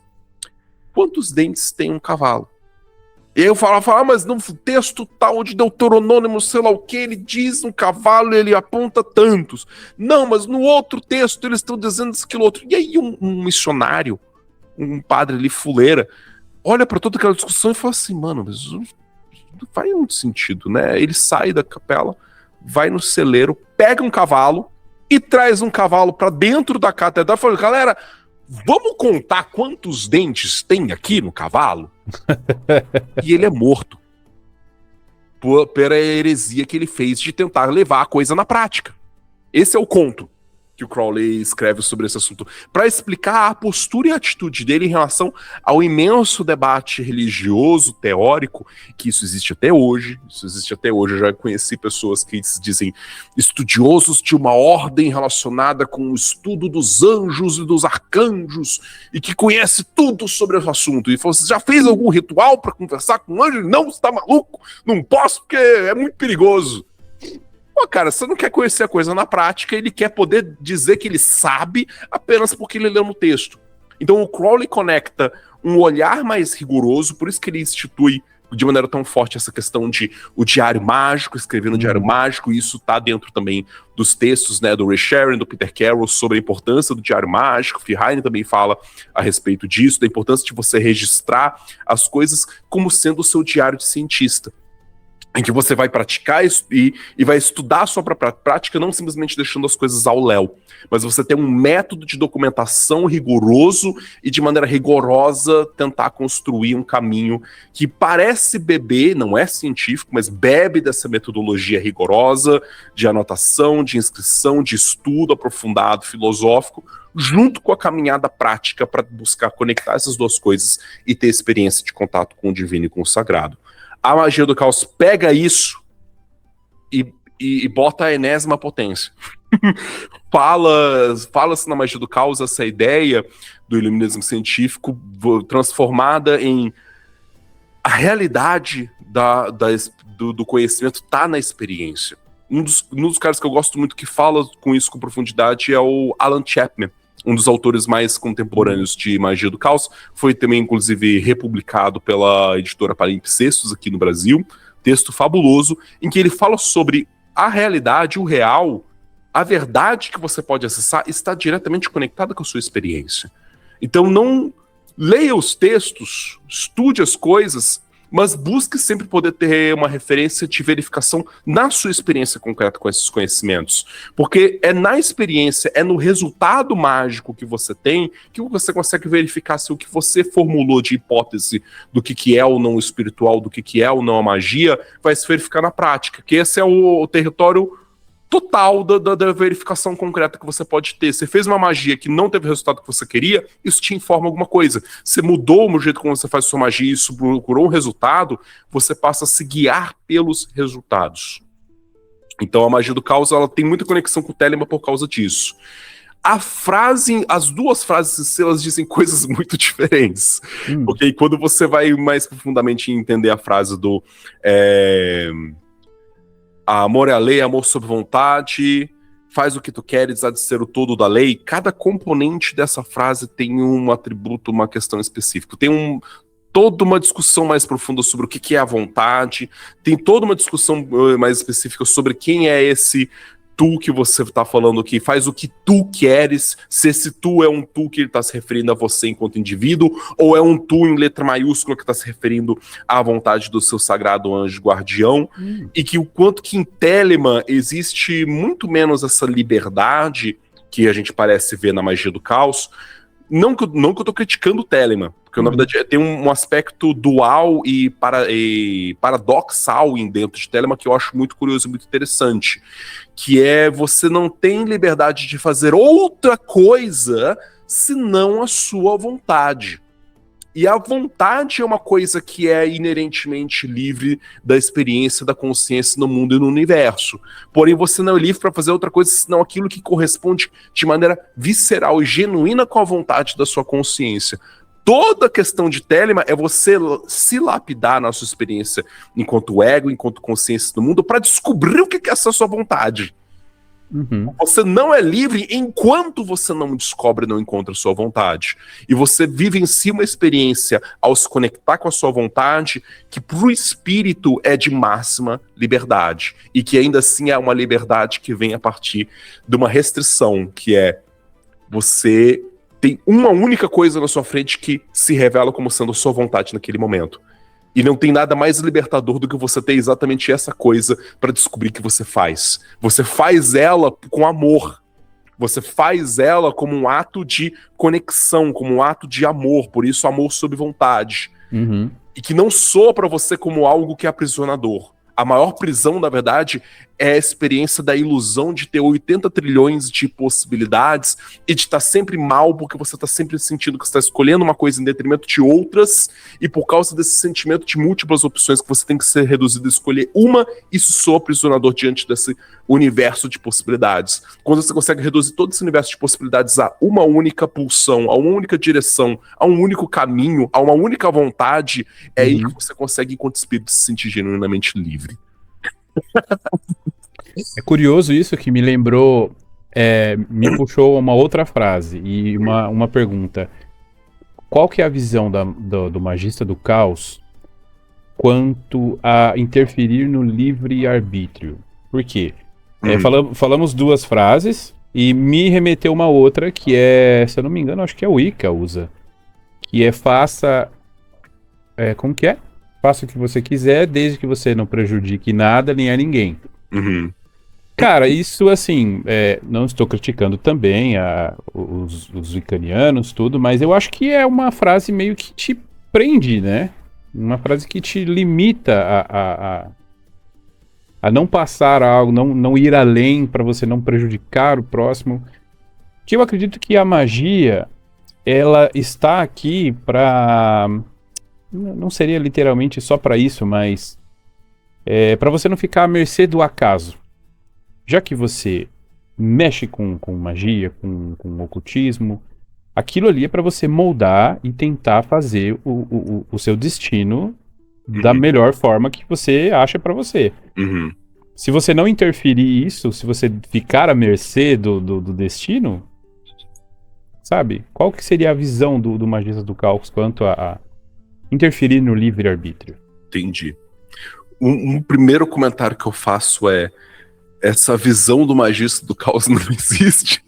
quantos dentes tem um cavalo. E eu falava, mas no texto tal de Deuteronômio, sei lá o que, ele diz um cavalo e ele aponta tantos. Não, mas no outro texto eles estão dizendo aquilo outro. E aí um missionário, um padre ali fuleira, olha para toda aquela discussão e fala assim, mano, mas não faz muito sentido, né? Ele sai da capela, vai no celeiro, pega um cavalo e traz um cavalo para dentro da catedral e fala, galera, vamos contar quantos dentes tem aqui no cavalo? E ele é morto pela heresia que ele fez de tentar levar a coisa na prática. Esse é o conto que o Crowley escreve sobre esse assunto, para explicar a postura e a atitude dele em relação ao imenso debate religioso, teórico, que isso existe até hoje. Eu já conheci pessoas que se dizem estudiosos de uma ordem relacionada com o estudo dos anjos e dos arcanjos, e que conhece tudo sobre esse assunto. E falou, você já fez algum ritual para conversar com um anjo? Não, você tá maluco? Não posso, porque é muito perigoso. Pô, cara, você não quer conhecer a coisa na prática, ele quer poder dizer que ele sabe apenas porque ele leu no texto. Então o Crowley conecta um olhar mais rigoroso, por isso que ele institui de maneira tão forte essa questão de o diário mágico, escrever no diário mágico, e isso tá dentro também dos textos, né, do Ray Sharon, do Peter Carroll, sobre a importância do diário mágico. Feeheim também fala a respeito disso, da importância de você registrar as coisas como sendo o seu diário de cientista. em que você vai praticar e vai estudar a sua própria prática, não simplesmente deixando as coisas ao léu, mas você tem um método de documentação rigoroso e de maneira rigorosa tentar construir um caminho que parece beber, não é científico, mas bebe dessa metodologia rigorosa de anotação, de inscrição, de estudo aprofundado, filosófico, junto com a caminhada prática para buscar conectar essas duas coisas e ter experiência de contato com o divino e com o sagrado. A magia do caos pega isso e bota a enésima potência. Fala-se na magia do caos essa ideia do iluminismo científico transformada em a realidade do conhecimento está na experiência. Um dos caras que eu gosto muito que fala com isso com profundidade é o Alan Chapman, um dos autores mais contemporâneos de magia do caos. Foi também, inclusive, republicado pela editora Palimpsestos aqui no Brasil. Texto fabuloso, em que ele fala sobre a realidade, o real, a verdade que você pode acessar está diretamente conectada com a sua experiência. Então não leia os textos, estude as coisas, mas busque sempre poder ter uma referência de verificação na sua experiência concreta com esses conhecimentos. Porque é na experiência, é no resultado mágico que você tem, que você consegue verificar se o que você formulou de hipótese do que é ou não o espiritual, do que é ou não a magia, vai se verificar na prática. Que esse é o território total da verificação concreta que você pode ter. Você fez uma magia que não teve o resultado que você queria, isso te informa alguma coisa. Você mudou o jeito como você faz a sua magia e isso procurou um resultado, você passa a se guiar pelos resultados. Então a magia do caos, ela tem muita conexão com o Telemann por causa disso. As duas frases, elas dizem coisas muito diferentes. Porque quando você vai mais profundamente entender a frase do... amor é a lei, amor sob vontade, faz o que tu queres, há de ser o todo da lei. Cada componente dessa frase tem um atributo, uma questão específica. Tem toda uma discussão mais profunda sobre o que é a vontade, tem toda uma discussão mais específica sobre quem é esse tu que você está falando que faz o que tu queres, se esse tu é um tu que ele está se referindo a você enquanto indivíduo, ou é um tu em letra maiúscula que está se referindo à vontade do seu sagrado anjo guardião, e que o quanto que em Telemann existe muito menos essa liberdade que a gente parece ver na magia do caos. Não que eu tô criticando o Telemann, porque na verdade tem um aspecto dual e paradoxal dentro de Telemann que eu acho muito curioso e muito interessante, que é você não tem liberdade de fazer outra coisa senão a sua vontade. E a vontade é uma coisa que é inerentemente livre da experiência da consciência no mundo e no universo. Porém, você não é livre para fazer outra coisa senão aquilo que corresponde de maneira visceral e genuína com a vontade da sua consciência. Toda a questão de Telemann é você se lapidar na sua experiência enquanto ego, enquanto consciência do mundo, para descobrir o que é essa sua vontade. Você não é livre enquanto você não descobre e não encontra a sua vontade. E você vive em si uma experiência ao se conectar com a sua vontade que pro espírito é de máxima liberdade. E que ainda assim é uma liberdade que vem a partir de uma restrição, que é você tem uma única coisa na sua frente que se revela como sendo a sua vontade naquele momento. E não tem nada mais libertador do que você ter exatamente essa coisa para descobrir que você faz. Você faz ela com amor. Você faz ela como um ato de conexão, como um ato de amor. Por isso, amor sob vontade. E que não soa para você como algo que é aprisionador. A maior prisão, na verdade, é a experiência da ilusão de ter 80 trilhões de possibilidades e de estar sempre mal, porque você está sempre sentindo que você está escolhendo uma coisa em detrimento de outras, e por causa desse sentimento de múltiplas opções que você tem que ser reduzido a escolher uma, isso soa aprisionador diante desse universo de possibilidades. Quando você consegue reduzir todo esse universo de possibilidades a uma única pulsão, a uma única direção, a um único caminho, a uma única vontade, é aí que você consegue, enquanto espírito, se sentir genuinamente livre. É curioso isso, que me lembrou, me puxou uma outra frase e uma pergunta. Qual que é a visão do magista do caos quanto a interferir no livre-arbítrio? Por quê? Falamos duas frases e me remeteu uma outra que é, se eu não me engano, acho que é o Wicca usa, que é faça... como que é? faça o que você quiser, desde que você não prejudique nada nem a ninguém. Uhum. Cara, isso assim, não estou criticando também os wiccanianos, tudo, mas eu acho que é uma frase meio que te prende, né? Uma frase que te limita a não passar algo, não ir além para você não prejudicar o próximo. Que eu acredito que a magia, ela está aqui para... Não seria literalmente só para isso, mas para você não ficar à mercê do acaso. Já que você mexe com magia, com ocultismo, aquilo ali é para você moldar e tentar fazer o seu destino da melhor forma que você acha para você. Uhum. Se você não interferir isso, se você ficar à mercê do destino, sabe? Qual que seria a visão do Magista do Caos quanto a interferir no livre-arbítrio? Entendi. Um primeiro comentário que eu faço é: essa visão do Magista do Caos não existe.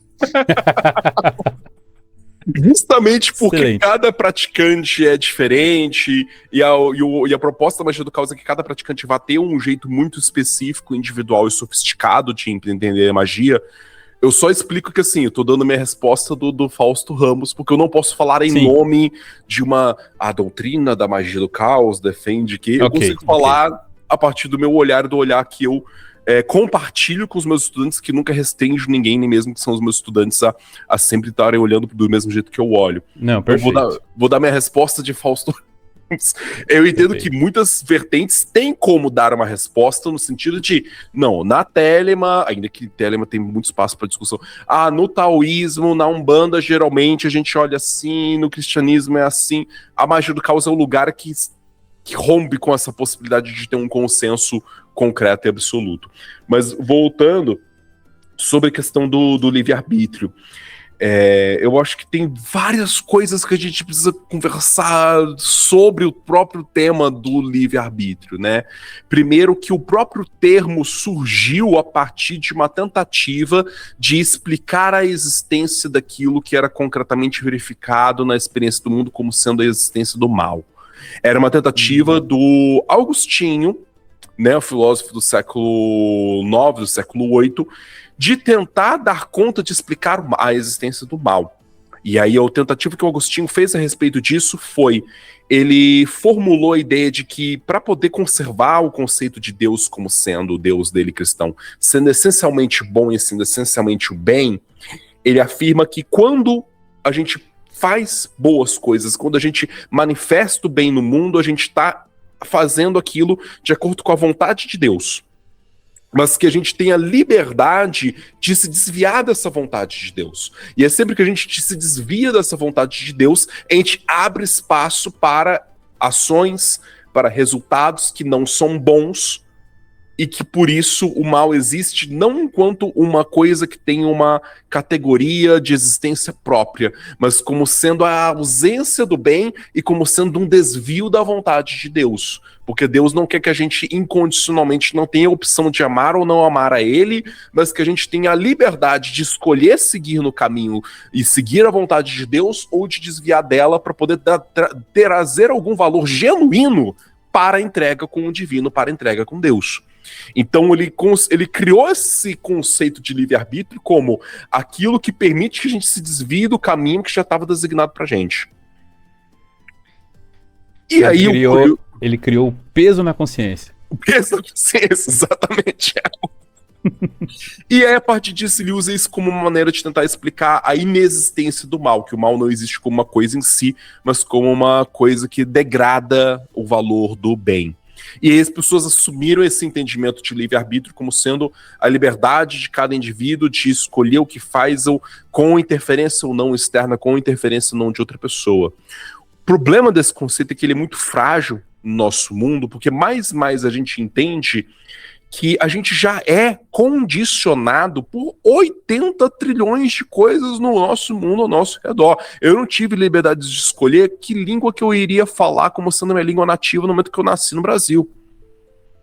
Justamente porque Excelente. cada praticante é diferente, e a proposta da magia do caos é que cada praticante vai ter um jeito muito específico, individual e sofisticado de entender a magia. Eu só explico que, assim, eu tô dando minha resposta do Fausto Ramos, porque eu não posso falar em nome de a doutrina da magia do caos defende que... Eu consigo falar a partir do meu olhar, do olhar que eu compartilho com os meus estudantes, que nunca restringe ninguém, nem mesmo que são os meus estudantes a sempre estarem olhando do mesmo jeito que eu olho. Não, perfeito. Vou dar minha resposta de Fausto Ramos. Eu entendo que muitas vertentes têm como dar uma resposta no sentido de, não, na Telema, ainda que Telema tem muito espaço para discussão, no taoísmo, na Umbanda, geralmente a gente olha assim, no cristianismo é assim. A magia do caos é um lugar que rompe com essa possibilidade de ter um consenso concreto e absoluto. Mas voltando sobre a questão do livre-arbítrio, eu acho que tem várias coisas que a gente precisa conversar sobre o próprio tema do livre-arbítrio, né? Primeiro, que o próprio termo surgiu a partir de uma tentativa de explicar a existência daquilo que era concretamente verificado na experiência do mundo como sendo a existência do mal. Era uma tentativa do Agostinho, né, o filósofo do século IX, do século VIII, de tentar dar conta de explicar a existência do mal. E aí a tentativa que o Agostinho fez a respeito disso foi, ele formulou a ideia de que, para poder conservar o conceito de Deus como sendo o Deus dele cristão, sendo essencialmente bom e sendo essencialmente o bem, ele afirma que quando a gente faz boas coisas, quando a gente manifesta o bem no mundo, a gente está fazendo aquilo de acordo com a vontade de Deus. Mas que a gente tenha liberdade de se desviar dessa vontade de Deus. E é sempre que a gente se desvia dessa vontade de Deus, a gente abre espaço para ações, para resultados que não são bons, e que por isso o mal existe não enquanto uma coisa que tem uma categoria de existência própria, mas como sendo a ausência do bem e como sendo um desvio da vontade de Deus. Porque Deus não quer que a gente incondicionalmente não tenha a opção de amar ou não amar a Ele, mas que a gente tenha a liberdade de escolher seguir no caminho e seguir a vontade de Deus ou de desviar dela para poder trazer algum valor genuíno para a entrega com o divino, para a entrega com Deus. Então ele criou esse conceito de livre-arbítrio como aquilo que permite que a gente se desvie do caminho que já estava designado pra gente. E aí ele criou o peso na consciência. O peso na consciência, exatamente. E aí, a partir disso, ele usa isso como uma maneira de tentar explicar a inexistência do mal, que o mal não existe como uma coisa em si, mas como uma coisa que degrada o valor do bem. E aí as pessoas assumiram esse entendimento de livre-arbítrio como sendo a liberdade de cada indivíduo de escolher o que faz, ou com interferência ou não externa, com interferência ou não de outra pessoa. O problema desse conceito é que ele é muito frágil no nosso mundo, porque mais a gente entende que a gente já é condicionado por 80 trilhões de coisas no nosso mundo, ao nosso redor. Eu não tive liberdade de escolher que língua que eu iria falar como sendo minha língua nativa no momento que eu nasci no Brasil.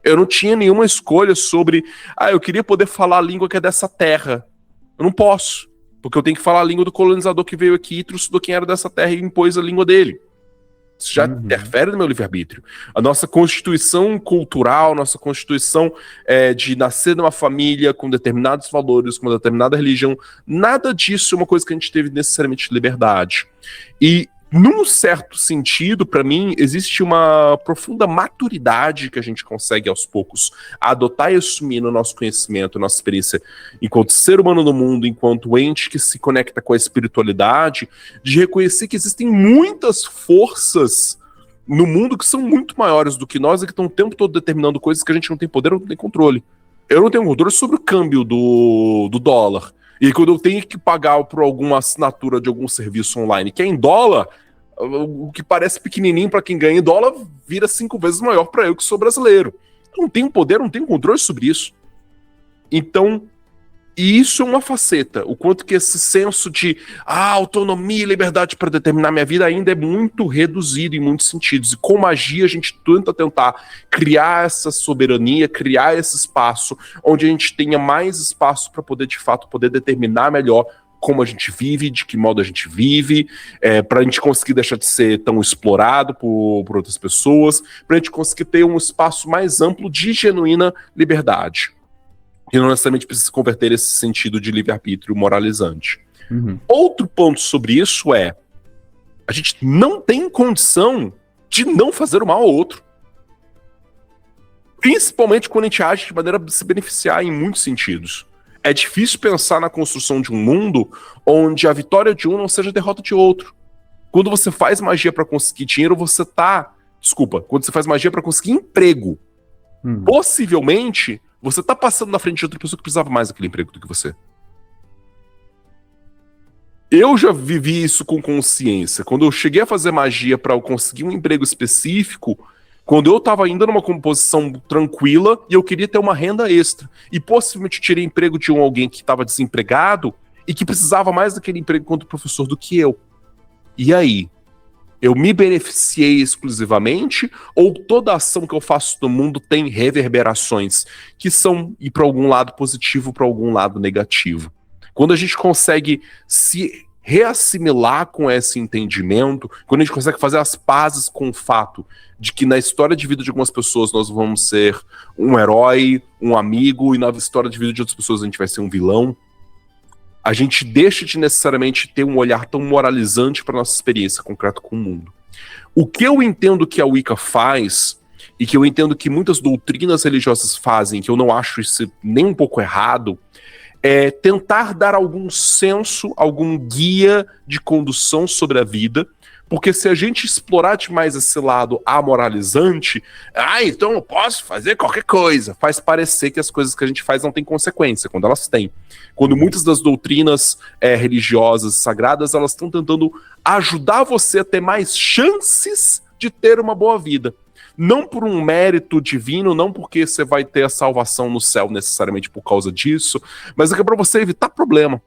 Eu não tinha nenhuma escolha sobre, eu queria poder falar a língua que é dessa terra. Eu não posso, porque eu tenho que falar a língua do colonizador que veio aqui e trucidou quem era dessa terra e impôs a língua dele. Isso já interfere no meu livre-arbítrio. A nossa constituição cultural, nossa constituição de nascer numa família com determinados valores, com uma determinada religião, nada disso é uma coisa que a gente teve necessariamente liberdade. E, num certo sentido, para mim, existe uma profunda maturidade que a gente consegue, aos poucos, adotar e assumir no nosso conhecimento, nossa experiência enquanto ser humano no mundo, enquanto ente que se conecta com a espiritualidade, de reconhecer que existem muitas forças no mundo que são muito maiores do que nós e que estão o tempo todo determinando coisas que a gente não tem poder ou não tem controle. Eu não tenho controle sobre o câmbio do dólar. E quando eu tenho que pagar por alguma assinatura de algum serviço online que é em dólar, o que parece pequenininho para quem ganha em dólar vira 5 vezes maior para eu que sou brasileiro. Eu não tenho poder, não tenho controle sobre isso. Então, e isso é uma faceta. O quanto que esse senso de autonomia e liberdade para determinar minha vida ainda é muito reduzido em muitos sentidos. E com magia a gente tenta tentar criar essa soberania, criar esse espaço onde a gente tenha mais espaço para poder, de fato, poder determinar melhor como a gente vive, de que modo a gente vive, para a gente conseguir deixar de ser tão explorado por outras pessoas, para a gente conseguir ter um espaço mais amplo de genuína liberdade. E não necessariamente precisa converter esse sentido de livre-arbítrio moralizante. Outro ponto sobre isso é: a gente não tem condição de não fazer o mal ao outro. Principalmente quando a gente age de maneira a se beneficiar em muitos sentidos. É difícil pensar na construção de um mundo onde a vitória de um não seja a derrota de outro. Quando você faz magia para conseguir dinheiro, quando você faz magia para conseguir emprego, possivelmente você tá passando na frente de outra pessoa que precisava mais daquele emprego do que você. Eu já vivi isso com consciência. Quando eu cheguei a fazer magia para eu conseguir um emprego específico, quando eu tava ainda numa composição tranquila e eu queria ter uma renda extra. E possivelmente tirei emprego de alguém que estava desempregado e que precisava mais daquele emprego quanto professor do que eu. E aí? Eu me beneficiei exclusivamente ou toda ação que eu faço no mundo tem reverberações que são ir para algum lado positivo, para algum lado negativo? Quando a gente consegue se reassimilar com esse entendimento, quando a gente consegue fazer as pazes com o fato de que na história de vida de algumas pessoas nós vamos ser um herói, um amigo, e na história de vida de outras pessoas a gente vai ser um vilão, a gente deixa de necessariamente ter um olhar tão moralizante para nossa experiência concreta com o mundo. O que eu entendo que a Wicca faz, e que eu entendo que muitas doutrinas religiosas fazem, que eu não acho isso nem um pouco errado, é tentar dar algum senso, algum guia de condução sobre a vida, porque se a gente explorar demais esse lado amoralizante, então eu posso fazer qualquer coisa, faz parecer que as coisas que a gente faz não têm consequência, quando elas têm. Quando muitas das doutrinas religiosas sagradas, elas estão tentando ajudar você a ter mais chances de ter uma boa vida. Não por um mérito divino, não porque você vai ter a salvação no céu necessariamente por causa disso, mas é que é para você evitar problema.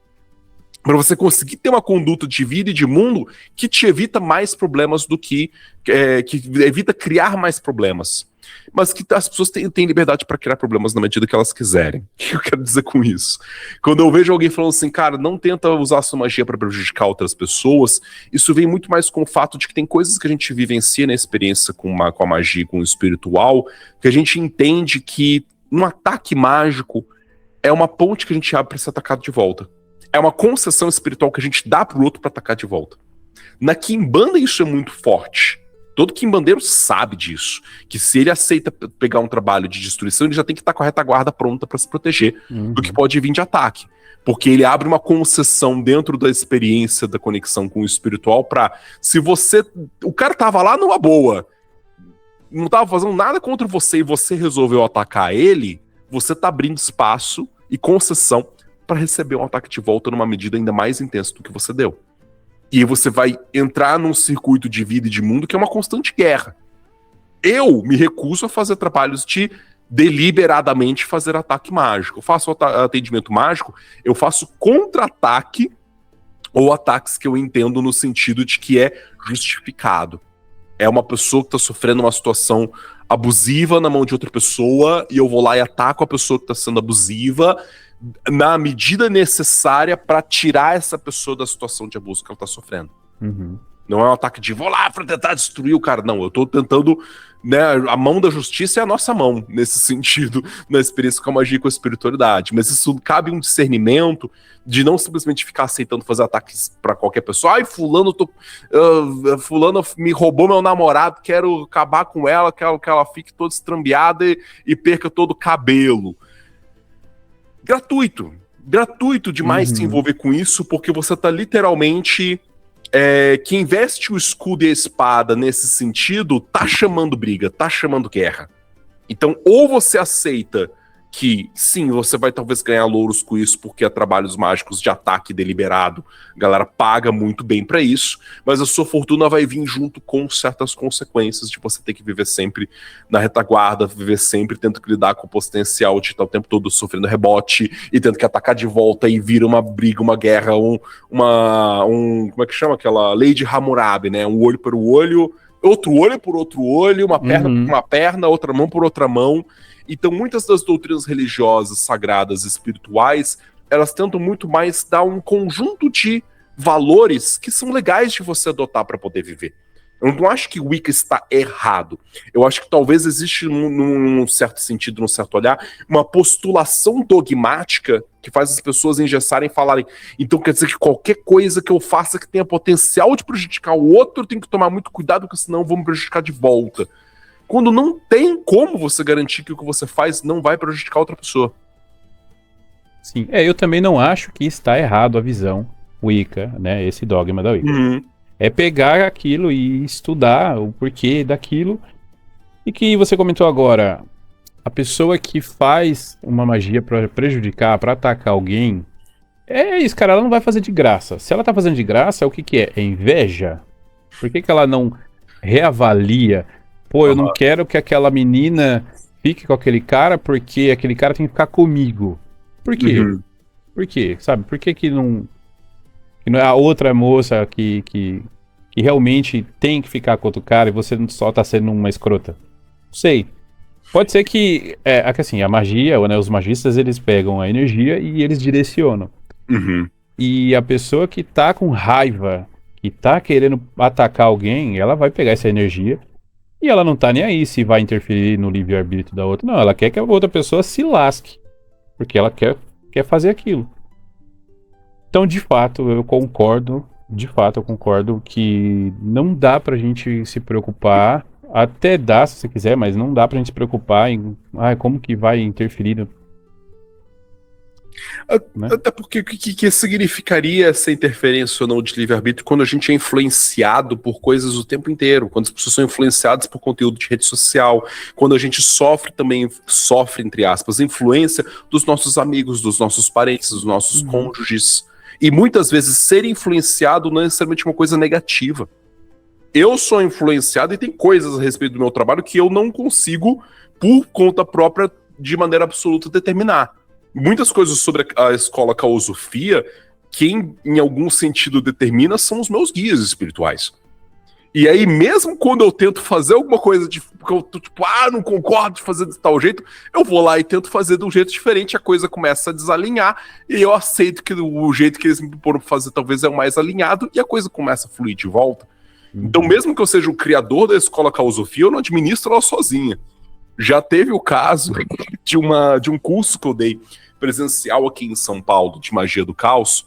Para você conseguir ter uma conduta de vida e de mundo que te evita mais problemas do que evita criar mais problemas. Mas que as pessoas têm liberdade para criar problemas na medida que elas quiserem. O que eu quero dizer com isso? Quando eu vejo alguém falando assim, cara, não tenta usar a sua magia para prejudicar outras pessoas, isso vem muito mais com o fato de que tem coisas que a gente vivencia na experiência com a magia, com o espiritual, que a gente entende que um ataque mágico é uma ponte que a gente abre para ser atacado de volta. É uma concessão espiritual que a gente dá pro outro para atacar de volta. Na Quimbanda isso é muito forte. Todo quimbandeiro sabe disso. Que se ele aceita pegar um trabalho de destruição, ele já tem que estar com a retaguarda pronta para se proteger do que pode vir de ataque. Porque ele abre uma concessão dentro da experiência da conexão com o espiritual para, se você... O cara tava lá numa boa, não tava fazendo nada contra você e você resolveu atacar ele, você tá abrindo espaço e concessão para receber um ataque de volta numa medida ainda mais intensa do que você deu. E você vai entrar num circuito de vida e de mundo que é uma constante guerra. Eu me recuso a fazer trabalhos de deliberadamente fazer ataque mágico. Eu faço atendimento mágico, eu faço contra-ataque ou ataques que eu entendo no sentido de que é justificado. É uma pessoa que está sofrendo uma situação abusiva na mão de outra pessoa e eu vou lá e ataco a pessoa que está sendo abusiva na medida necessária para tirar essa pessoa da situação de abuso que ela está sofrendo. Não é um ataque de vou lá pra tentar destruir o cara. Não, eu tô tentando, né? A mão da justiça é a nossa mão, nesse sentido, na experiência com a magia e com a espiritualidade. Mas isso cabe um discernimento de não simplesmente ficar aceitando fazer ataques pra qualquer pessoa. Ai, fulano me roubou meu namorado, quero acabar com ela, quero que ela fique toda estrambiada e perca todo o cabelo. Gratuito demais se envolver com isso, porque você tá literalmente... quem veste o escudo e a espada nesse sentido tá chamando briga, tá chamando guerra. Então, ou você aceita que, sim, você vai talvez ganhar louros com isso, porque é trabalhos mágicos de ataque deliberado, a galera paga muito bem pra isso, mas a sua fortuna vai vir junto com certas consequências de você ter que viver sempre na retaguarda, viver sempre tendo que lidar com o potencial de estar o tempo todo sofrendo rebote e tendo que atacar de volta e vira uma briga, uma guerra, como é que chama aquela lei de Hammurabi, né? Um olho por olho, outro olho por outro olho, uma perna por uma perna, outra mão por outra mão. Então, muitas das doutrinas religiosas, sagradas, espirituais, elas tentam muito mais dar um conjunto de valores que são legais de você adotar para poder viver. Eu não acho que o Wicca está errado. Eu acho que talvez existe, num certo sentido, num certo olhar, uma postulação dogmática que faz as pessoas engessarem e falarem, então quer dizer que qualquer coisa que eu faça que tenha potencial de prejudicar o outro, eu tenho que tomar muito cuidado, porque senão eu vou me prejudicar de volta. Quando não tem como você garantir que o que você faz não vai prejudicar outra pessoa. Sim, eu também não acho que está errado a visão Wicca, né, esse dogma da Wicca. É pegar aquilo e estudar o porquê daquilo. E que você comentou agora, a pessoa que faz uma magia para prejudicar, para atacar alguém, é isso, cara, ela não vai fazer de graça. Se ela tá fazendo de graça, o que que é? É inveja? Por que que ela não reavalia? Pô, eu não quero que aquela menina fique com aquele cara porque aquele cara tem que ficar comigo. Por quê? Por quê? Sabe? Por que não é a outra moça que realmente tem que ficar com outro cara e você só tá sendo uma escrota? Não sei. Pode ser que, assim, a magia, né, os magistas, eles pegam a energia e eles direcionam. E a pessoa que tá com raiva, que tá querendo atacar alguém, ela vai pegar essa energia e ela não tá nem aí se vai interferir no livre-arbítrio da outra. Não, ela quer que a outra pessoa se lasque, porque ela quer fazer aquilo. Então, de fato, eu concordo que não dá pra gente se preocupar, até dá se você quiser, mas não dá pra gente se preocupar em como que vai interferir. Né? Até porque o que significaria essa interferência ou não de livre-arbítrio quando a gente é influenciado por coisas o tempo inteiro, quando as pessoas são influenciadas por conteúdo de rede social, quando a gente sofre, entre aspas, influência dos nossos amigos, dos nossos parentes, dos nossos cônjuges. E muitas vezes ser influenciado não é necessariamente uma coisa negativa. Eu sou influenciado e tem coisas a respeito do meu trabalho que eu não consigo, por conta própria, de maneira absoluta, determinar. Muitas coisas sobre a escola Caosofia, quem em algum sentido determina são os meus guias espirituais. E aí, mesmo quando eu tento fazer alguma coisa porque eu tô tipo, não concordo de fazer de tal jeito, eu vou lá e tento fazer de um jeito diferente, a coisa começa a desalinhar, e eu aceito que o jeito que eles me proporam fazer talvez é o mais alinhado, e a coisa começa a fluir de volta. Então, mesmo que eu seja o criador da escola Caosofia, eu não administro ela sozinha. Já teve o caso de um curso que eu dei presencial aqui em São Paulo, de magia do caos,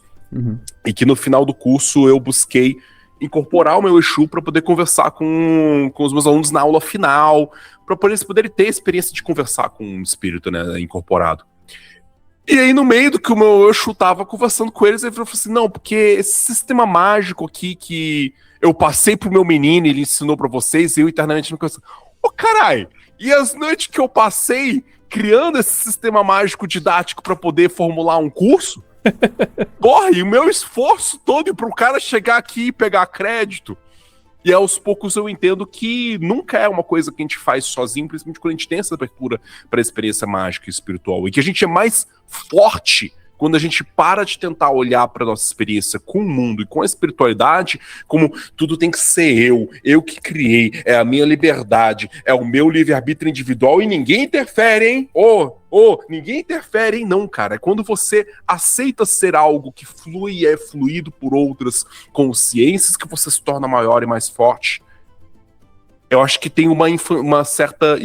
e que no final do curso eu busquei incorporar o meu Exu para poder conversar com os meus alunos na aula final, para eles poderem ter a experiência de conversar com um espírito, né, incorporado. E aí, no meio do que o meu Exu tava conversando com eles, ele falou assim, não, porque esse sistema mágico aqui que eu passei pro meu menino, ele ensinou para vocês, e eu internamente não conheço. Carai! E as noites que eu passei criando esse sistema mágico didático para poder formular um curso, porra, e o meu esforço todo para o cara chegar aqui e pegar crédito. E aos poucos eu entendo que nunca é uma coisa que a gente faz sozinho, principalmente quando a gente tem essa abertura para a experiência mágica e espiritual. E que a gente é mais forte quando a gente para de tentar olhar para nossa experiência com o mundo e com a espiritualidade, como tudo tem que ser eu que criei, é a minha liberdade, é o meu livre-arbítrio individual e ninguém interfere, hein? Ninguém interfere, hein? Não, cara. É quando você aceita ser algo que flui e é fluído por outras consciências que você se torna maior e mais forte. Eu acho que tem uma certa...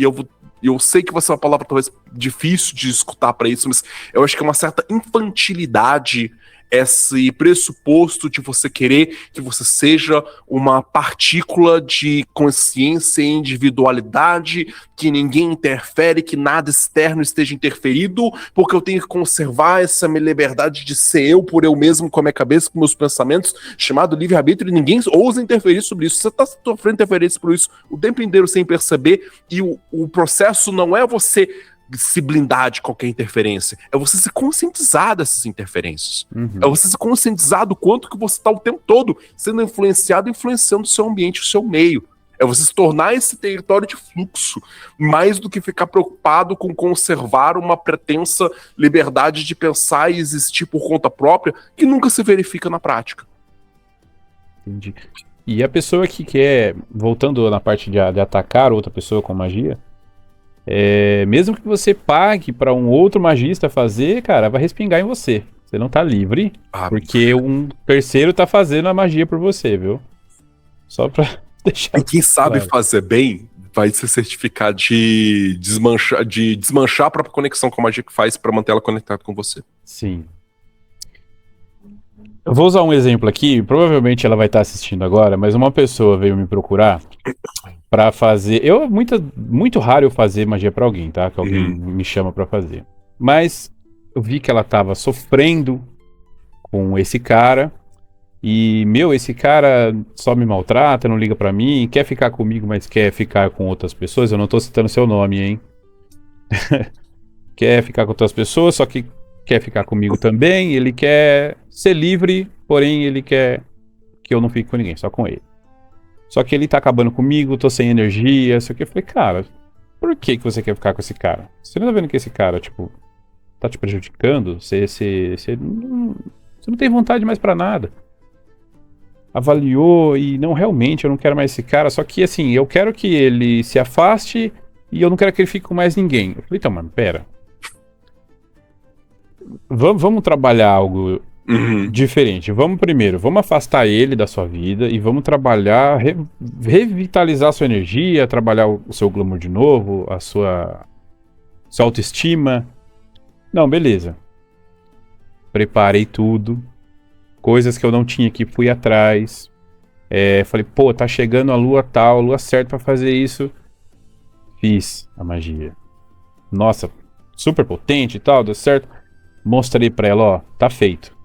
Eu sei que vai ser uma palavra talvez difícil de escutar para isso, mas eu acho que é uma certa infantilidade esse pressuposto de você querer que você seja uma partícula de consciência e individualidade, que ninguém interfere, que nada externo esteja interferido, porque eu tenho que conservar essa minha liberdade de ser eu por eu mesmo, com a minha cabeça, com meus pensamentos, chamado livre-arbítrio, e ninguém ousa interferir sobre isso. Você está sofrendo interferência por isso o tempo inteiro sem perceber, e o processo não é você se blindar de qualquer interferência, é você se conscientizar dessas interferências. É você se conscientizar do quanto que você está o tempo todo sendo influenciado, influenciando o seu ambiente, o seu meio. É você se tornar esse território de fluxo, mais do que ficar preocupado com conservar uma pretensa liberdade de pensar e existir por conta própria, que nunca se verifica na prática. Entendi. E a pessoa que quer, voltando na parte de atacar outra pessoa com magia, mesmo que você pague para um outro magista fazer, cara, vai respingar em você. Você não tá livre, porque um terceiro tá fazendo a magia por você, viu? Só pra deixar. E quem sabe fazer bem vai se certificar de desmanchar a própria conexão com a magia que faz para manter ela conectada com você. Sim. Eu vou usar um exemplo aqui, provavelmente ela vai estar assistindo agora, mas uma pessoa veio me procurar pra fazer... Muito raro eu fazer magia pra alguém, tá? Que alguém me chama pra fazer. Mas eu vi que ela tava sofrendo com esse cara. E, esse cara só me maltrata, não liga pra mim, quer ficar comigo, mas quer ficar com outras pessoas. Eu não tô citando seu nome, hein? Quer ficar com outras pessoas, só que quer ficar comigo também. Ele quer ser livre, porém ele quer que eu não fique com ninguém, só com ele. Só que ele tá acabando comigo, tô sem energia, só que eu falei, cara, por que você quer ficar com esse cara? Você não tá vendo que esse cara, tipo, tá te prejudicando? Você não tem vontade mais pra nada. Avaliou e não, realmente, eu não quero mais esse cara, só que assim, eu quero que ele se afaste e eu não quero que ele fique com mais ninguém. Eu falei, então, mano, pera. Vamos trabalhar algo diferente. Vamos afastar ele da sua vida e vamos trabalhar, revitalizar a sua energia, trabalhar o seu glamour de novo, a sua autoestima. Não, beleza. Preparei tudo. Coisas que eu não tinha que fui atrás. Falei, pô, tá chegando a lua tal, lua certa pra fazer isso. Fiz a magia. Nossa, super potente e tal, deu certo. Mostrei pra ela, ó, tá feito.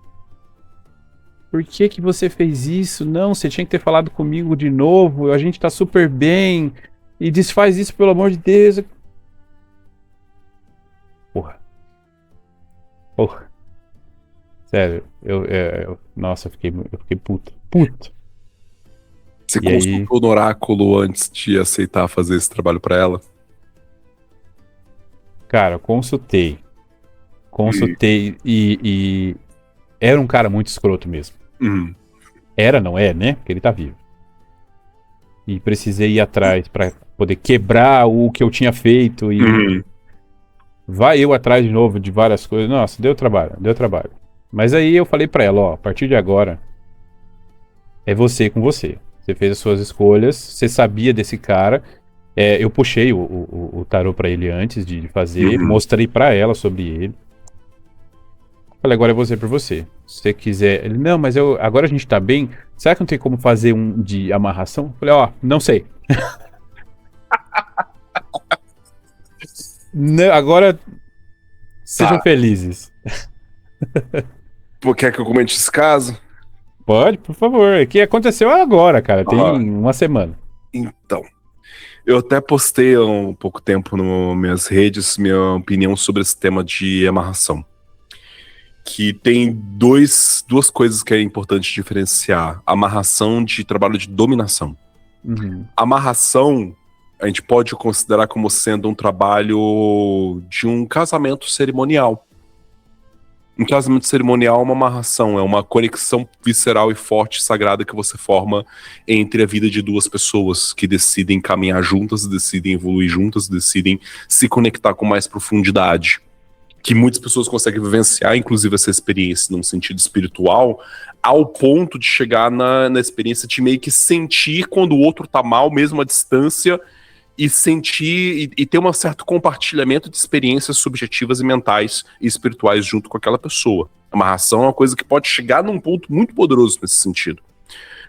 Por que você fez isso? Não, você tinha que ter falado comigo de novo. A gente tá super bem. E desfaz isso, pelo amor de Deus. Porra. Sério, nossa, eu fiquei puto. Você consultou no oráculo antes de aceitar fazer esse trabalho pra ela? Cara, consultei e era um cara muito escroto mesmo. Era, não é, né? Porque ele tá vivo. E precisei ir atrás pra poder quebrar o que eu tinha feito e vai eu atrás de novo de várias coisas. Nossa, deu trabalho. Mas aí eu falei pra ela, ó, a partir de agora é você com você. Você fez as suas escolhas, você sabia desse cara. Eu puxei o tarô pra ele antes de fazer, mostrei pra ela sobre ele. Falei, agora é você por você. Se você quiser... Ele, não, mas agora a gente tá bem. Será que não tem como fazer um de amarração? Falei, ó, não sei. Não, agora sejam felizes. Quer que eu comente esse caso? Pode, por favor. O que aconteceu agora, cara. Tem uma semana. Então, eu até postei há um pouco tempo nas minhas redes minha opinião sobre esse tema de amarração. Que tem duas coisas que é importante diferenciar. Amarração de trabalho de dominação. Amarração, a gente pode considerar como sendo um trabalho de um casamento cerimonial. Um casamento cerimonial é uma amarração, é uma conexão visceral e forte, sagrada que você forma entre a vida de duas pessoas que decidem caminhar juntas, decidem evoluir juntas, decidem se conectar com mais profundidade. Que muitas pessoas conseguem vivenciar, inclusive, essa experiência num sentido espiritual, ao ponto de chegar na experiência de meio que sentir quando o outro tá mal, mesmo à distância, e sentir e ter um certo compartilhamento de experiências subjetivas e mentais e espirituais junto com aquela pessoa. A amarração é uma coisa que pode chegar num ponto muito poderoso nesse sentido.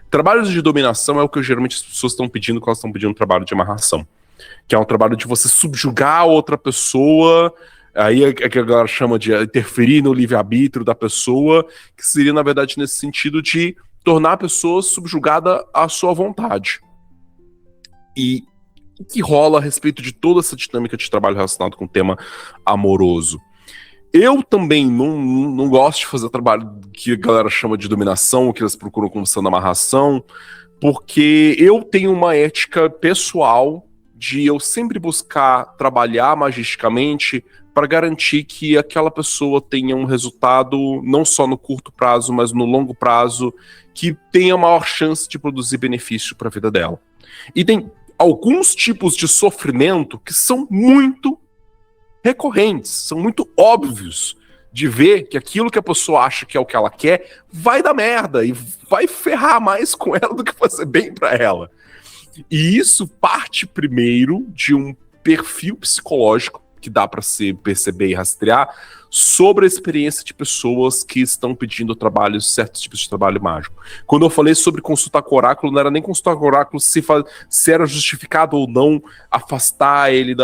Trabalhos de dominação é o que geralmente as pessoas estão pedindo quando elas estão pedindo um trabalho de amarração, que é um trabalho de você subjugar a outra pessoa. Aí é que a galera chama de interferir no livre-arbítrio da pessoa, que seria, na verdade, nesse sentido de tornar a pessoa subjugada à sua vontade. E o que rola a respeito de toda essa dinâmica de trabalho relacionado com o tema amoroso? Eu também não gosto de fazer trabalho que a galera chama de dominação, o que eles procuram como sendo amarração, porque eu tenho uma ética pessoal de eu sempre buscar trabalhar magisticamente para garantir que aquela pessoa tenha um resultado não só no curto prazo, mas no longo prazo, que tenha maior chance de produzir benefício para a vida dela. E tem alguns tipos de sofrimento que são muito recorrentes, são muito óbvios de ver que aquilo que a pessoa acha que é o que ela quer vai dar merda e vai ferrar mais com ela do que fazer bem para ela. E isso parte primeiro de um perfil psicológico que dá para se perceber e rastrear sobre a experiência de pessoas que estão pedindo certos tipos de trabalho mágico. Quando eu falei sobre consultar com oráculo, não era nem consultar com oráculo se era justificado ou não afastar ele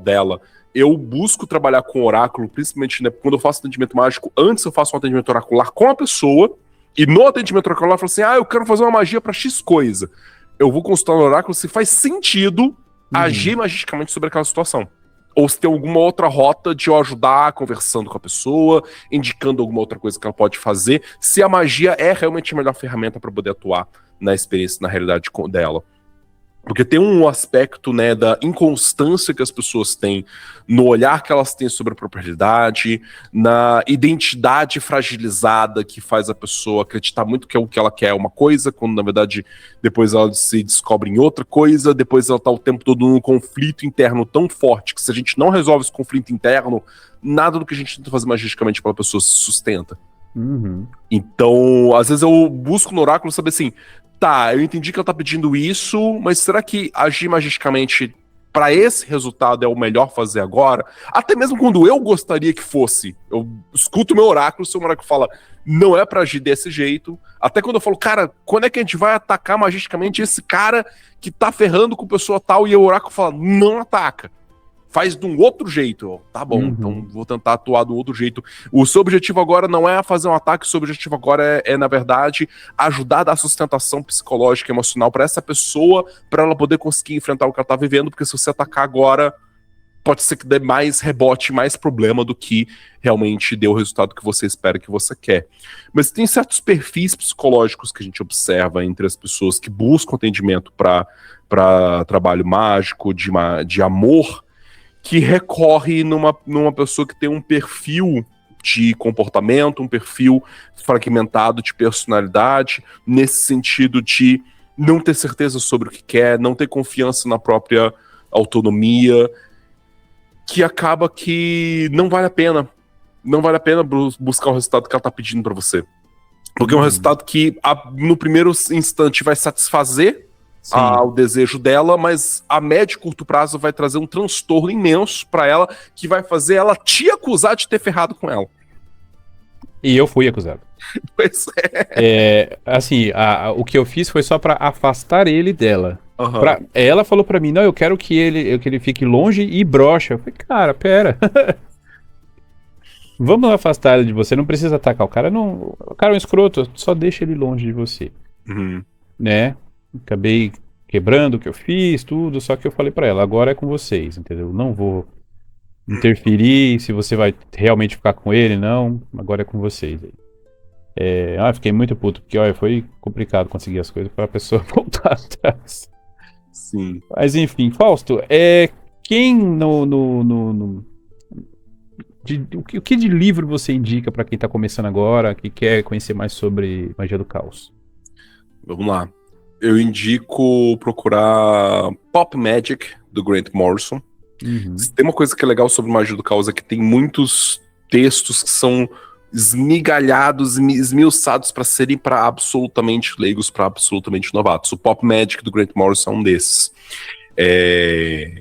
dela. Eu busco trabalhar com oráculo, principalmente, né, quando eu faço atendimento mágico. Antes eu faço um atendimento oracular com a pessoa, e no atendimento oracular eu falo assim, eu quero fazer uma magia para X coisa. Eu vou consultar no oráculo se faz sentido agir magicamente sobre aquela situação. Ou se tem alguma outra rota de eu ajudar conversando com a pessoa, indicando alguma outra coisa que ela pode fazer, se a magia é realmente a melhor ferramenta para poder atuar na experiência, na realidade dela. Porque tem um aspecto, né, da inconstância que as pessoas têm no olhar que elas têm sobre a própria realidade, na identidade fragilizada que faz a pessoa acreditar muito que o que ela quer é uma coisa, quando na verdade depois ela se descobre em outra coisa, depois ela tá o tempo todo num conflito interno tão forte que se a gente não resolve esse conflito interno, nada do que a gente tenta fazer magicamente pela pessoa se sustenta. Então, às vezes eu busco no oráculo saber assim, tá, eu entendi que ela tá pedindo isso, mas será que agir magicamente para esse resultado é o melhor fazer agora? Até mesmo quando eu gostaria que fosse. Eu escuto o meu oráculo, se o oráculo fala, não é pra agir desse jeito. Até quando eu falo, cara, quando é que a gente vai atacar magicamente esse cara que tá ferrando com pessoa tal? E o oráculo fala, não ataca. Faz de um outro jeito. Tá bom, então vou tentar atuar de um outro jeito. O seu objetivo agora não é fazer um ataque, o seu objetivo agora na verdade, ajudar a dar sustentação psicológica e emocional para essa pessoa, para ela poder conseguir enfrentar o que ela tá vivendo, porque se você atacar agora, pode ser que dê mais rebote, mais problema do que realmente dê o resultado que você espera, que você quer. Mas tem certos perfis psicológicos que a gente observa entre as pessoas que buscam atendimento para trabalho mágico, de amor, que recorre numa pessoa que tem um perfil de comportamento, um perfil fragmentado de personalidade, nesse sentido de não ter certeza sobre o que quer, não ter confiança na própria autonomia, que acaba que não vale a pena. Não vale a pena buscar o resultado que ela está pedindo para você. Porque é um resultado que, no primeiro instante, vai satisfazer o desejo dela, mas a médio e curto prazo vai trazer um transtorno imenso pra ela, que vai fazer ela te acusar de ter ferrado com ela. E eu fui acusado. Pois é. Assim, o que eu fiz foi só pra afastar ele dela. Ela falou pra mim, não, eu quero que ele fique longe e broxa. Eu falei, cara, pera. Vamos afastar ele de você, não precisa atacar o cara. Não, o cara é um escroto, só deixa ele longe de você. Né? Acabei quebrando o que eu fiz, tudo, só que eu falei pra ela, agora é com vocês, entendeu? Não vou interferir se você vai realmente ficar com ele, não, agora é com vocês. Fiquei muito puto, porque olha, foi complicado conseguir as coisas pra pessoa voltar atrás. Sim. Mas enfim, Fausto, quem O que de livro você indica para quem tá começando agora, que quer conhecer mais sobre magia do caos? Vamos lá. Eu indico procurar Pop Magic, do Grant Morrison. Uhum. Tem uma coisa que é legal sobre magia do caos, é que tem muitos textos que são esmigalhados, esmiuçados para serem para absolutamente leigos, para absolutamente novatos. O Pop Magic do Grant Morrison é um desses.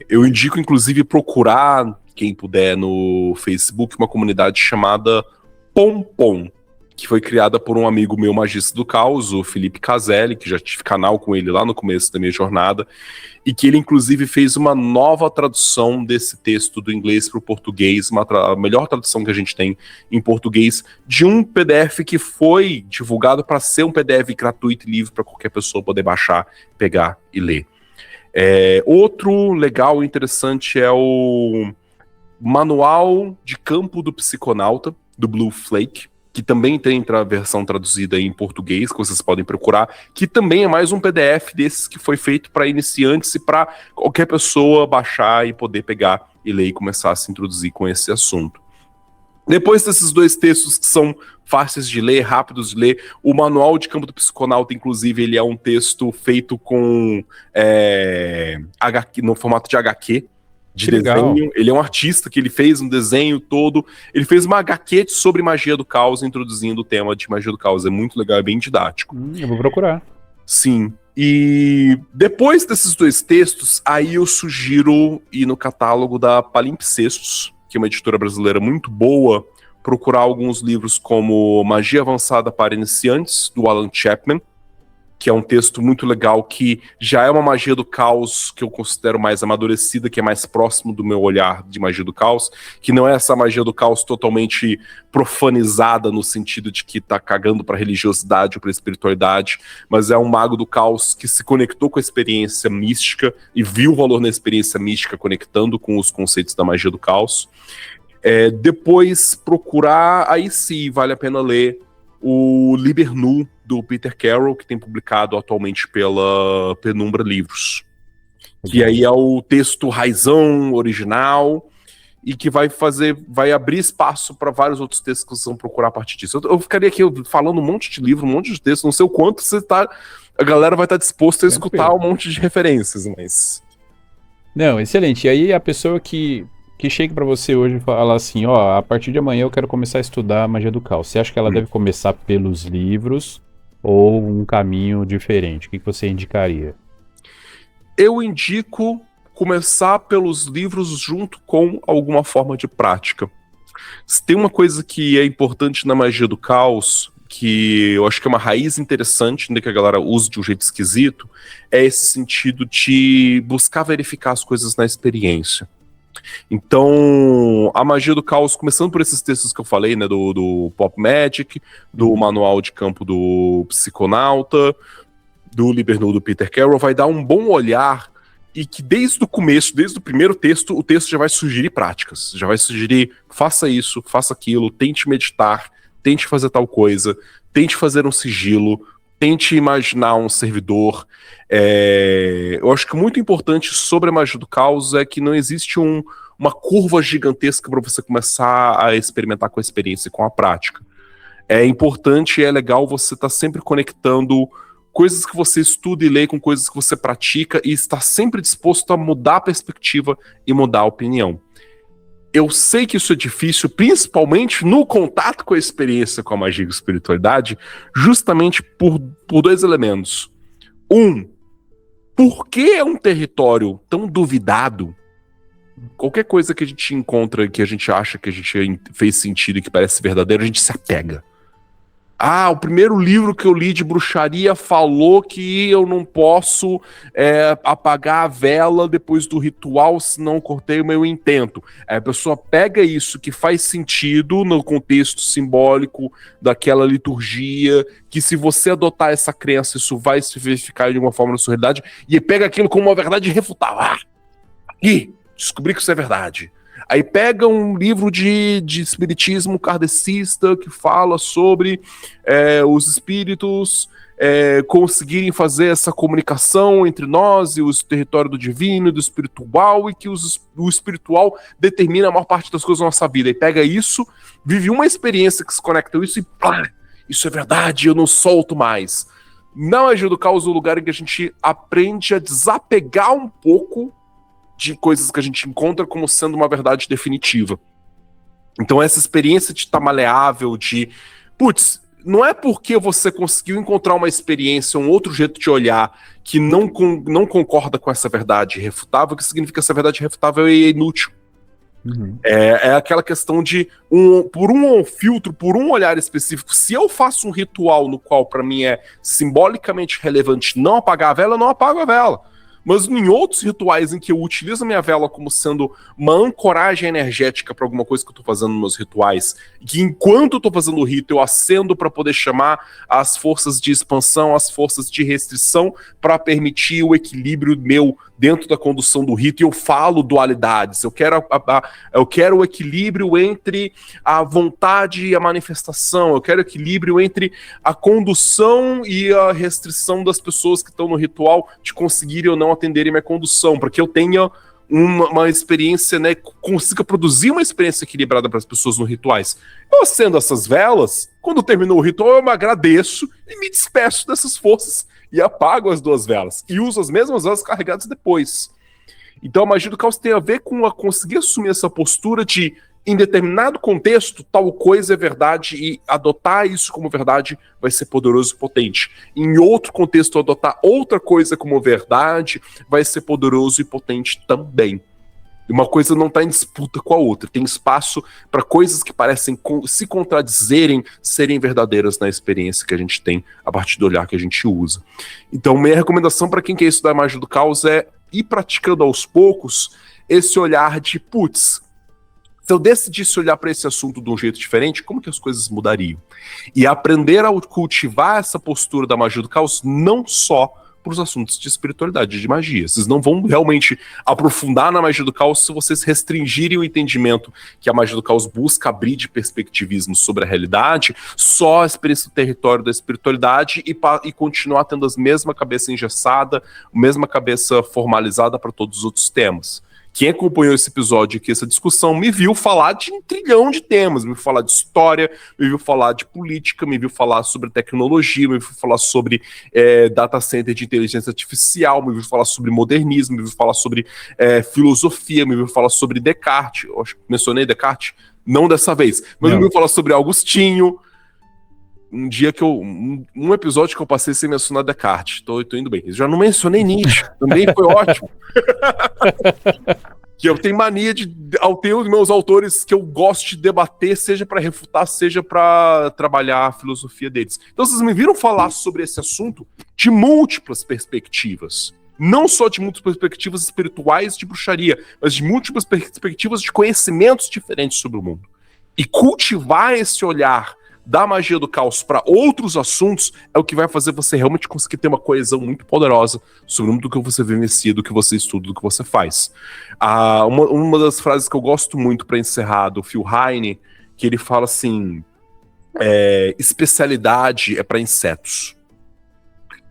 Eu indico, inclusive, procurar, quem puder, no Facebook, uma comunidade chamada Pompom, que foi criada por um amigo meu, magista do caos, o Felipe Caselli, que já tive canal com ele lá no começo da minha jornada, e que ele, inclusive, fez uma nova tradução desse texto do inglês para o português, a melhor tradução que a gente tem em português, de um PDF que foi divulgado para ser um PDF gratuito e livre para qualquer pessoa poder baixar, pegar e ler. Outro legal e interessante é o Manual de Campo do Psiconauta, do Blue Flake, que também tem a versão traduzida em português, que vocês podem procurar, que também é mais um PDF desses que foi feito para iniciantes e para qualquer pessoa baixar e poder pegar e ler e começar a se introduzir com esse assunto. Depois desses dois textos que são fáceis de ler, rápidos de ler, o Manual de Campo do Psiconauta, inclusive, ele é um texto feito com HQ, no formato de HQ, de Que legal. desenho. Ele é um artista que ele fez um desenho todo. Ele fez uma HQ sobre magia do caos, introduzindo o tema de magia do caos. É muito legal, é bem didático. Eu vou procurar. Sim. E depois desses dois textos, aí eu sugiro ir no catálogo da Palimpsestos, que é uma editora brasileira muito boa, procurar alguns livros como Magia Avançada para Iniciantes, do Alan Chapman, que é um texto muito legal, que já é uma magia do caos que eu considero mais amadurecida, que é mais próximo do meu olhar de magia do caos, que não é essa magia do caos totalmente profanizada no sentido de que tá cagando pra religiosidade ou pra espiritualidade, mas é um mago do caos que se conectou com a experiência mística e viu o valor na experiência mística conectando com os conceitos da magia do caos. Depois procurar, aí sim, vale a pena ler o Liber Nu, do Peter Carroll, que tem publicado atualmente pela Penumbra Livros. Que aí é o texto raizão, original, e que vai abrir espaço para vários outros textos que vocês vão procurar a partir disso. Eu ficaria aqui falando um monte de livro, um monte de texto, não sei o quanto a galera vai estar disposta a escutar um monte de referências, mas... Não, excelente. E aí a pessoa que chega pra você hoje e fala assim, ó, a partir de amanhã eu quero começar a estudar magia do caos. Você acha que ela deve começar pelos livros ou um caminho diferente? O que você indicaria? Eu indico começar pelos livros junto com alguma forma de prática. Se tem uma coisa que é importante na magia do caos, que eu acho que é uma raiz interessante, ainda que a galera use de um jeito esquisito, é esse sentido de buscar verificar as coisas na experiência. Então, a magia do caos, começando por esses textos que eu falei, né, do Pop Magic, do Manual de Campo do Psiconauta, do Liber Nu do Peter Carroll, vai dar um bom olhar e que desde o começo, desde o primeiro texto, o texto já vai sugerir práticas, já vai sugerir, faça isso, faça aquilo, tente meditar, tente fazer tal coisa, tente fazer um sigilo, tente imaginar um servidor. Eu acho que muito importante sobre a magia do caos é que não existe uma curva gigantesca para você começar a experimentar com a experiência e com a prática. É importante e é legal você estar sempre conectando coisas que você estuda e lê com coisas que você pratica e estar sempre disposto a mudar a perspectiva e mudar a opinião. Eu sei que isso é difícil, principalmente no contato com a experiência com a magia e a espiritualidade, justamente por dois elementos. Por que é um território tão duvidado? Qualquer coisa que a gente encontra, que a gente acha que a gente fez sentido e que parece verdadeiro, a gente se apega. O primeiro livro que eu li de bruxaria falou que eu não posso apagar a vela depois do ritual, senão cortei o meu intento. Aí a pessoa pega isso que faz sentido no contexto simbólico daquela liturgia, que se você adotar essa crença, isso vai se verificar de alguma forma na sua realidade, e pega aquilo como uma verdade irrefutável. Aqui, descobri que isso é verdade. Aí pega um livro de espiritismo kardecista que fala sobre os espíritos conseguirem fazer essa comunicação entre nós e o território do divino e do espiritual, e que o espiritual determina a maior parte das coisas da nossa vida. E pega isso, vive uma experiência que se conecta a isso e pá, isso é verdade, eu não solto mais. Na magia do caos, o lugar em que a gente aprende a desapegar um pouco de coisas que a gente encontra como sendo uma verdade definitiva. Então essa experiência de estar maleável, de... Putz, não é porque você conseguiu encontrar uma experiência, um outro jeito de olhar que não concorda com essa verdade irrefutável, que significa que essa verdade irrefutável é inútil. Uhum. É aquela questão de, por um filtro, por um olhar específico, se eu faço um ritual no qual para mim é simbolicamente relevante não apagar a vela, eu não apago a vela. Mas em outros rituais em que eu utilizo a minha vela como sendo uma ancoragem energética para alguma coisa que eu tô fazendo nos meus rituais, e que enquanto eu tô fazendo o rito, eu acendo para poder chamar as forças de expansão, as forças de restrição, para permitir o equilíbrio meu dentro da condução do rito, e eu falo dualidades, eu quero o equilíbrio entre a vontade e a manifestação, eu quero equilíbrio entre a condução e a restrição das pessoas que estão no ritual de conseguirem ou não atenderem minha condução, para que eu tenha uma experiência, né, consiga produzir uma experiência equilibrada para as pessoas nos rituais. Eu acendo essas velas, quando terminou o ritual eu me agradeço e me despeço dessas forças e apago as duas velas, e uso as mesmas velas carregadas depois. Então a magia do caos tem a ver com conseguir assumir essa postura de, em determinado contexto, tal coisa é verdade, e adotar isso como verdade vai ser poderoso e potente. Em outro contexto, adotar outra coisa como verdade vai ser poderoso e potente também. Uma coisa não está em disputa com a outra. Tem espaço para coisas que parecem se contradizerem serem verdadeiras na experiência que a gente tem a partir do olhar que a gente usa. Então, minha recomendação para quem quer estudar a magia do caos é ir praticando aos poucos esse olhar de, putz, se eu decidisse olhar para esse assunto de um jeito diferente, como que as coisas mudariam? E aprender a cultivar essa postura da magia do caos não só para os assuntos de espiritualidade, de magia. Vocês não vão realmente aprofundar na magia do caos se vocês restringirem o entendimento que a magia do caos busca abrir de perspectivismo sobre a realidade, só a experiência do território da espiritualidade e continuar tendo a mesma cabeça engessada, a mesma cabeça formalizada para todos os outros temas. Quem acompanhou esse episódio aqui, essa discussão, me viu falar de um trilhão de temas, me viu falar de história, me viu falar de política, me viu falar sobre tecnologia, me viu falar sobre data center de inteligência artificial, me viu falar sobre modernismo, me viu falar sobre filosofia, me viu falar sobre Descartes. Eu acho que mencionei Descartes? Não dessa vez. Mas me viu falar sobre Agostinho. Um dia que um episódio que eu passei sem mencionar Descartes. Tô indo bem. Eu já não mencionei Nietzsche. Também foi ótimo. Que eu tenho mania de ter os meus autores que eu gosto de debater, seja para refutar, seja para trabalhar a filosofia deles. Então vocês me viram falar sobre esse assunto de múltiplas perspectivas. Não só de múltiplas perspectivas espirituais de bruxaria, mas de múltiplas perspectivas de conhecimentos diferentes sobre o mundo. E cultivar esse olhar da magia do caos para outros assuntos é o que vai fazer você realmente conseguir ter uma coesão muito poderosa sobre o mundo que você vivencia, do que você estuda, do que você faz. Uma das frases que eu gosto muito para encerrar, do Phil Heine, que ele fala assim, especialidade é para insetos.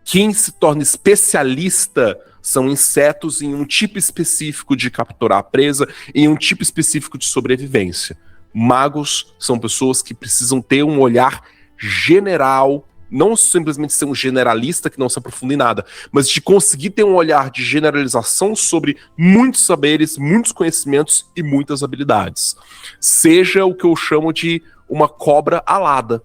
Quem se torna especialista são insetos em um tipo específico de capturar a presa, em um tipo específico de sobrevivência. Magos são pessoas que precisam ter um olhar general, não simplesmente ser um generalista que não se aprofunda em nada, mas de conseguir ter um olhar de generalização sobre muitos saberes, muitos conhecimentos e muitas habilidades. Seja o que eu chamo de uma cobra alada.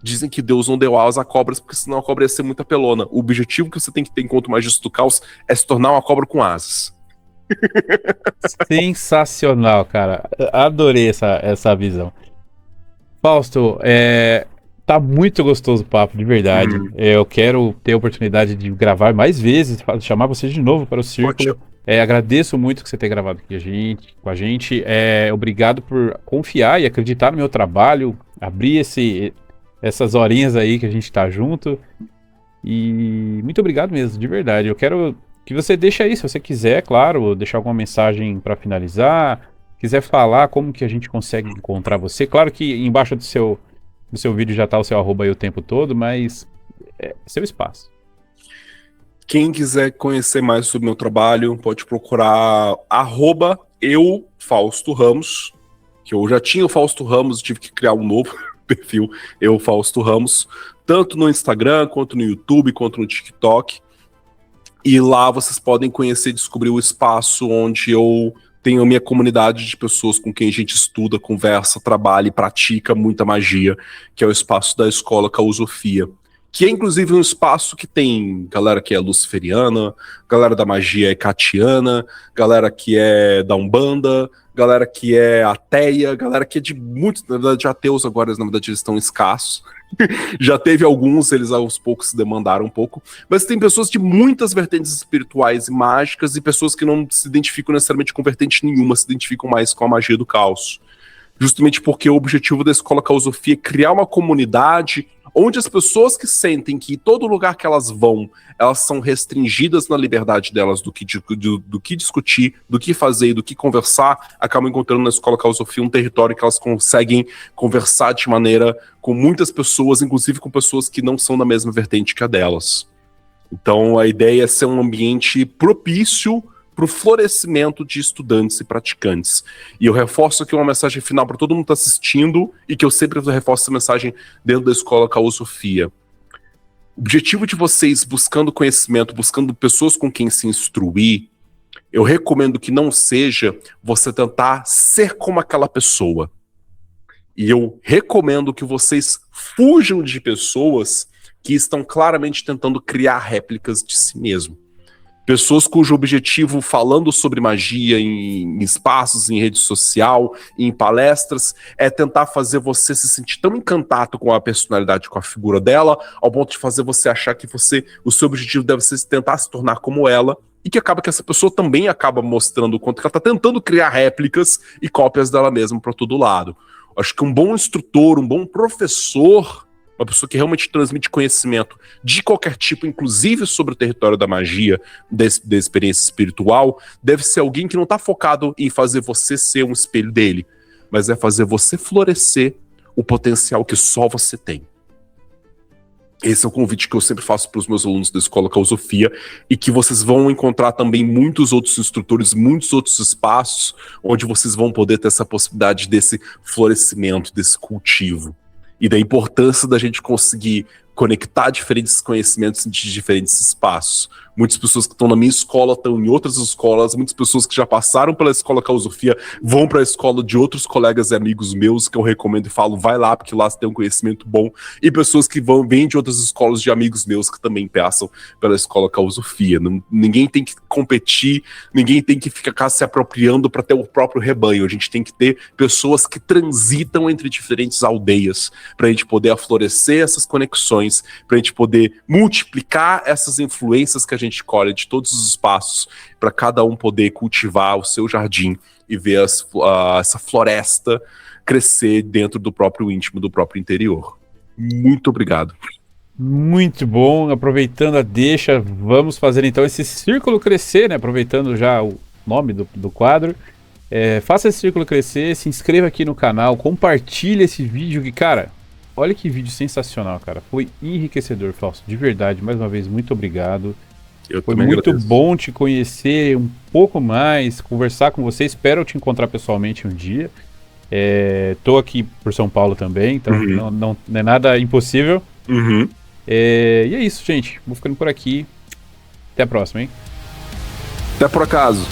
Dizem que Deus não deu asas a cobras, porque senão a cobra ia ser muito apelona. O objetivo que você tem que ter enquanto magista do caos é se tornar uma cobra com asas. Sensacional, cara. Adorei essa visão. Fausto, tá muito gostoso o papo, de verdade. Eu quero ter a oportunidade de gravar mais vezes, chamar você de novo para o Círculo. Agradeço muito que você tenha gravado aqui com a gente. Obrigado por confiar e acreditar no meu trabalho, abrir essas horinhas aí que a gente tá junto. E muito obrigado mesmo, de verdade. Eu quero que você deixe aí, se você quiser, claro, deixar alguma mensagem para finalizar, quiser falar como que a gente consegue encontrar você. Claro que embaixo do seu vídeo já tá o seu arroba aí o tempo todo, mas seu espaço. Quem quiser conhecer mais sobre o meu trabalho, pode procurar @eu_Fausto_Ramos, que eu já tinha o Fausto Ramos, tive que criar um novo perfil, Fausto Ramos, tanto no Instagram, quanto no YouTube, quanto no TikTok. E lá vocês podem conhecer e descobrir o espaço onde eu tenho a minha comunidade de pessoas com quem a gente estuda, conversa, trabalha e pratica muita magia, que é o espaço da Escola Causofia, que é inclusive um espaço que tem galera que é luciferiana, galera da magia ecatiana, galera que é da Umbanda, galera que é ateia, galera que é de muitos, na verdade, ateus agora, na verdade, eles estão escassos. Já teve alguns, eles aos poucos se demandaram um pouco, mas tem pessoas de muitas vertentes espirituais e mágicas e pessoas que não se identificam necessariamente com vertente nenhuma, se identificam mais com a magia do caos. Justamente porque o objetivo da Escola Causofia é criar uma comunidade onde as pessoas que sentem que todo lugar que elas vão, elas são restringidas na liberdade delas do que discutir, do que fazer e do que conversar, acabam encontrando na Escola Causofia um território que elas conseguem conversar de maneira com muitas pessoas, inclusive com pessoas que não são da mesma vertente que a delas. Então a ideia é ser um ambiente propício para o florescimento de estudantes e praticantes. E eu reforço aqui uma mensagem final para todo mundo que está assistindo e que eu sempre reforço essa mensagem dentro da Escola Causofia. O objetivo de vocês buscando conhecimento, buscando pessoas com quem se instruir, eu recomendo que não seja você tentar ser como aquela pessoa. E eu recomendo que vocês fujam de pessoas que estão claramente tentando criar réplicas de si mesmo. Pessoas cujo objetivo, falando sobre magia em espaços, em rede social, em palestras, é tentar fazer você se sentir tão encantado com a personalidade, com a figura dela, ao ponto de fazer você achar que o seu objetivo deve ser tentar se tornar como ela, e que acaba que essa pessoa também acaba mostrando o quanto que ela está tentando criar réplicas e cópias dela mesma para todo lado. Acho que um bom instrutor, um bom professor, uma pessoa que realmente transmite conhecimento de qualquer tipo, inclusive sobre o território da magia, da experiência espiritual, deve ser alguém que não está focado em fazer você ser um espelho dele, mas é fazer você florescer o potencial que só você tem. Esse é o convite que eu sempre faço para os meus alunos da Escola Causofia e que vocês vão encontrar também muitos outros instrutores, muitos outros espaços onde vocês vão poder ter essa possibilidade desse florescimento, desse cultivo. E da importância da gente conseguir conectar diferentes conhecimentos de diferentes espaços. Muitas pessoas que estão na minha escola estão em outras escolas, muitas pessoas que já passaram pela Escola Causofia vão para a escola de outros colegas e amigos meus, que eu recomendo e falo, vai lá, porque lá você tem um conhecimento bom, e pessoas que vêm de outras escolas de amigos meus que também passam pela Escola Causofia. Ninguém tem que competir, ninguém tem que ficar se apropriando para ter o próprio rebanho. A gente tem que ter pessoas que transitam entre diferentes aldeias, para a gente poder aflorescer essas conexões, para a gente poder multiplicar essas influências que a gente colhe de todos os espaços, para cada um poder cultivar o seu jardim e ver essa floresta crescer dentro do próprio íntimo, do próprio interior. Muito obrigado. Muito bom, aproveitando a deixa, vamos fazer então esse círculo crescer, né? Aproveitando já o nome do quadro. Faça esse círculo crescer, se inscreva aqui no canal, compartilhe esse vídeo que, cara, olha que vídeo sensacional, cara. Foi enriquecedor, Fausto, de verdade. Mais uma vez, muito obrigado. Foi muito bom te conhecer um pouco mais, conversar com você. Espero te encontrar pessoalmente um dia. Tô aqui por São Paulo também, então não é nada impossível. E é isso, gente. Vou ficando por aqui. Até a próxima, hein? Até por acaso.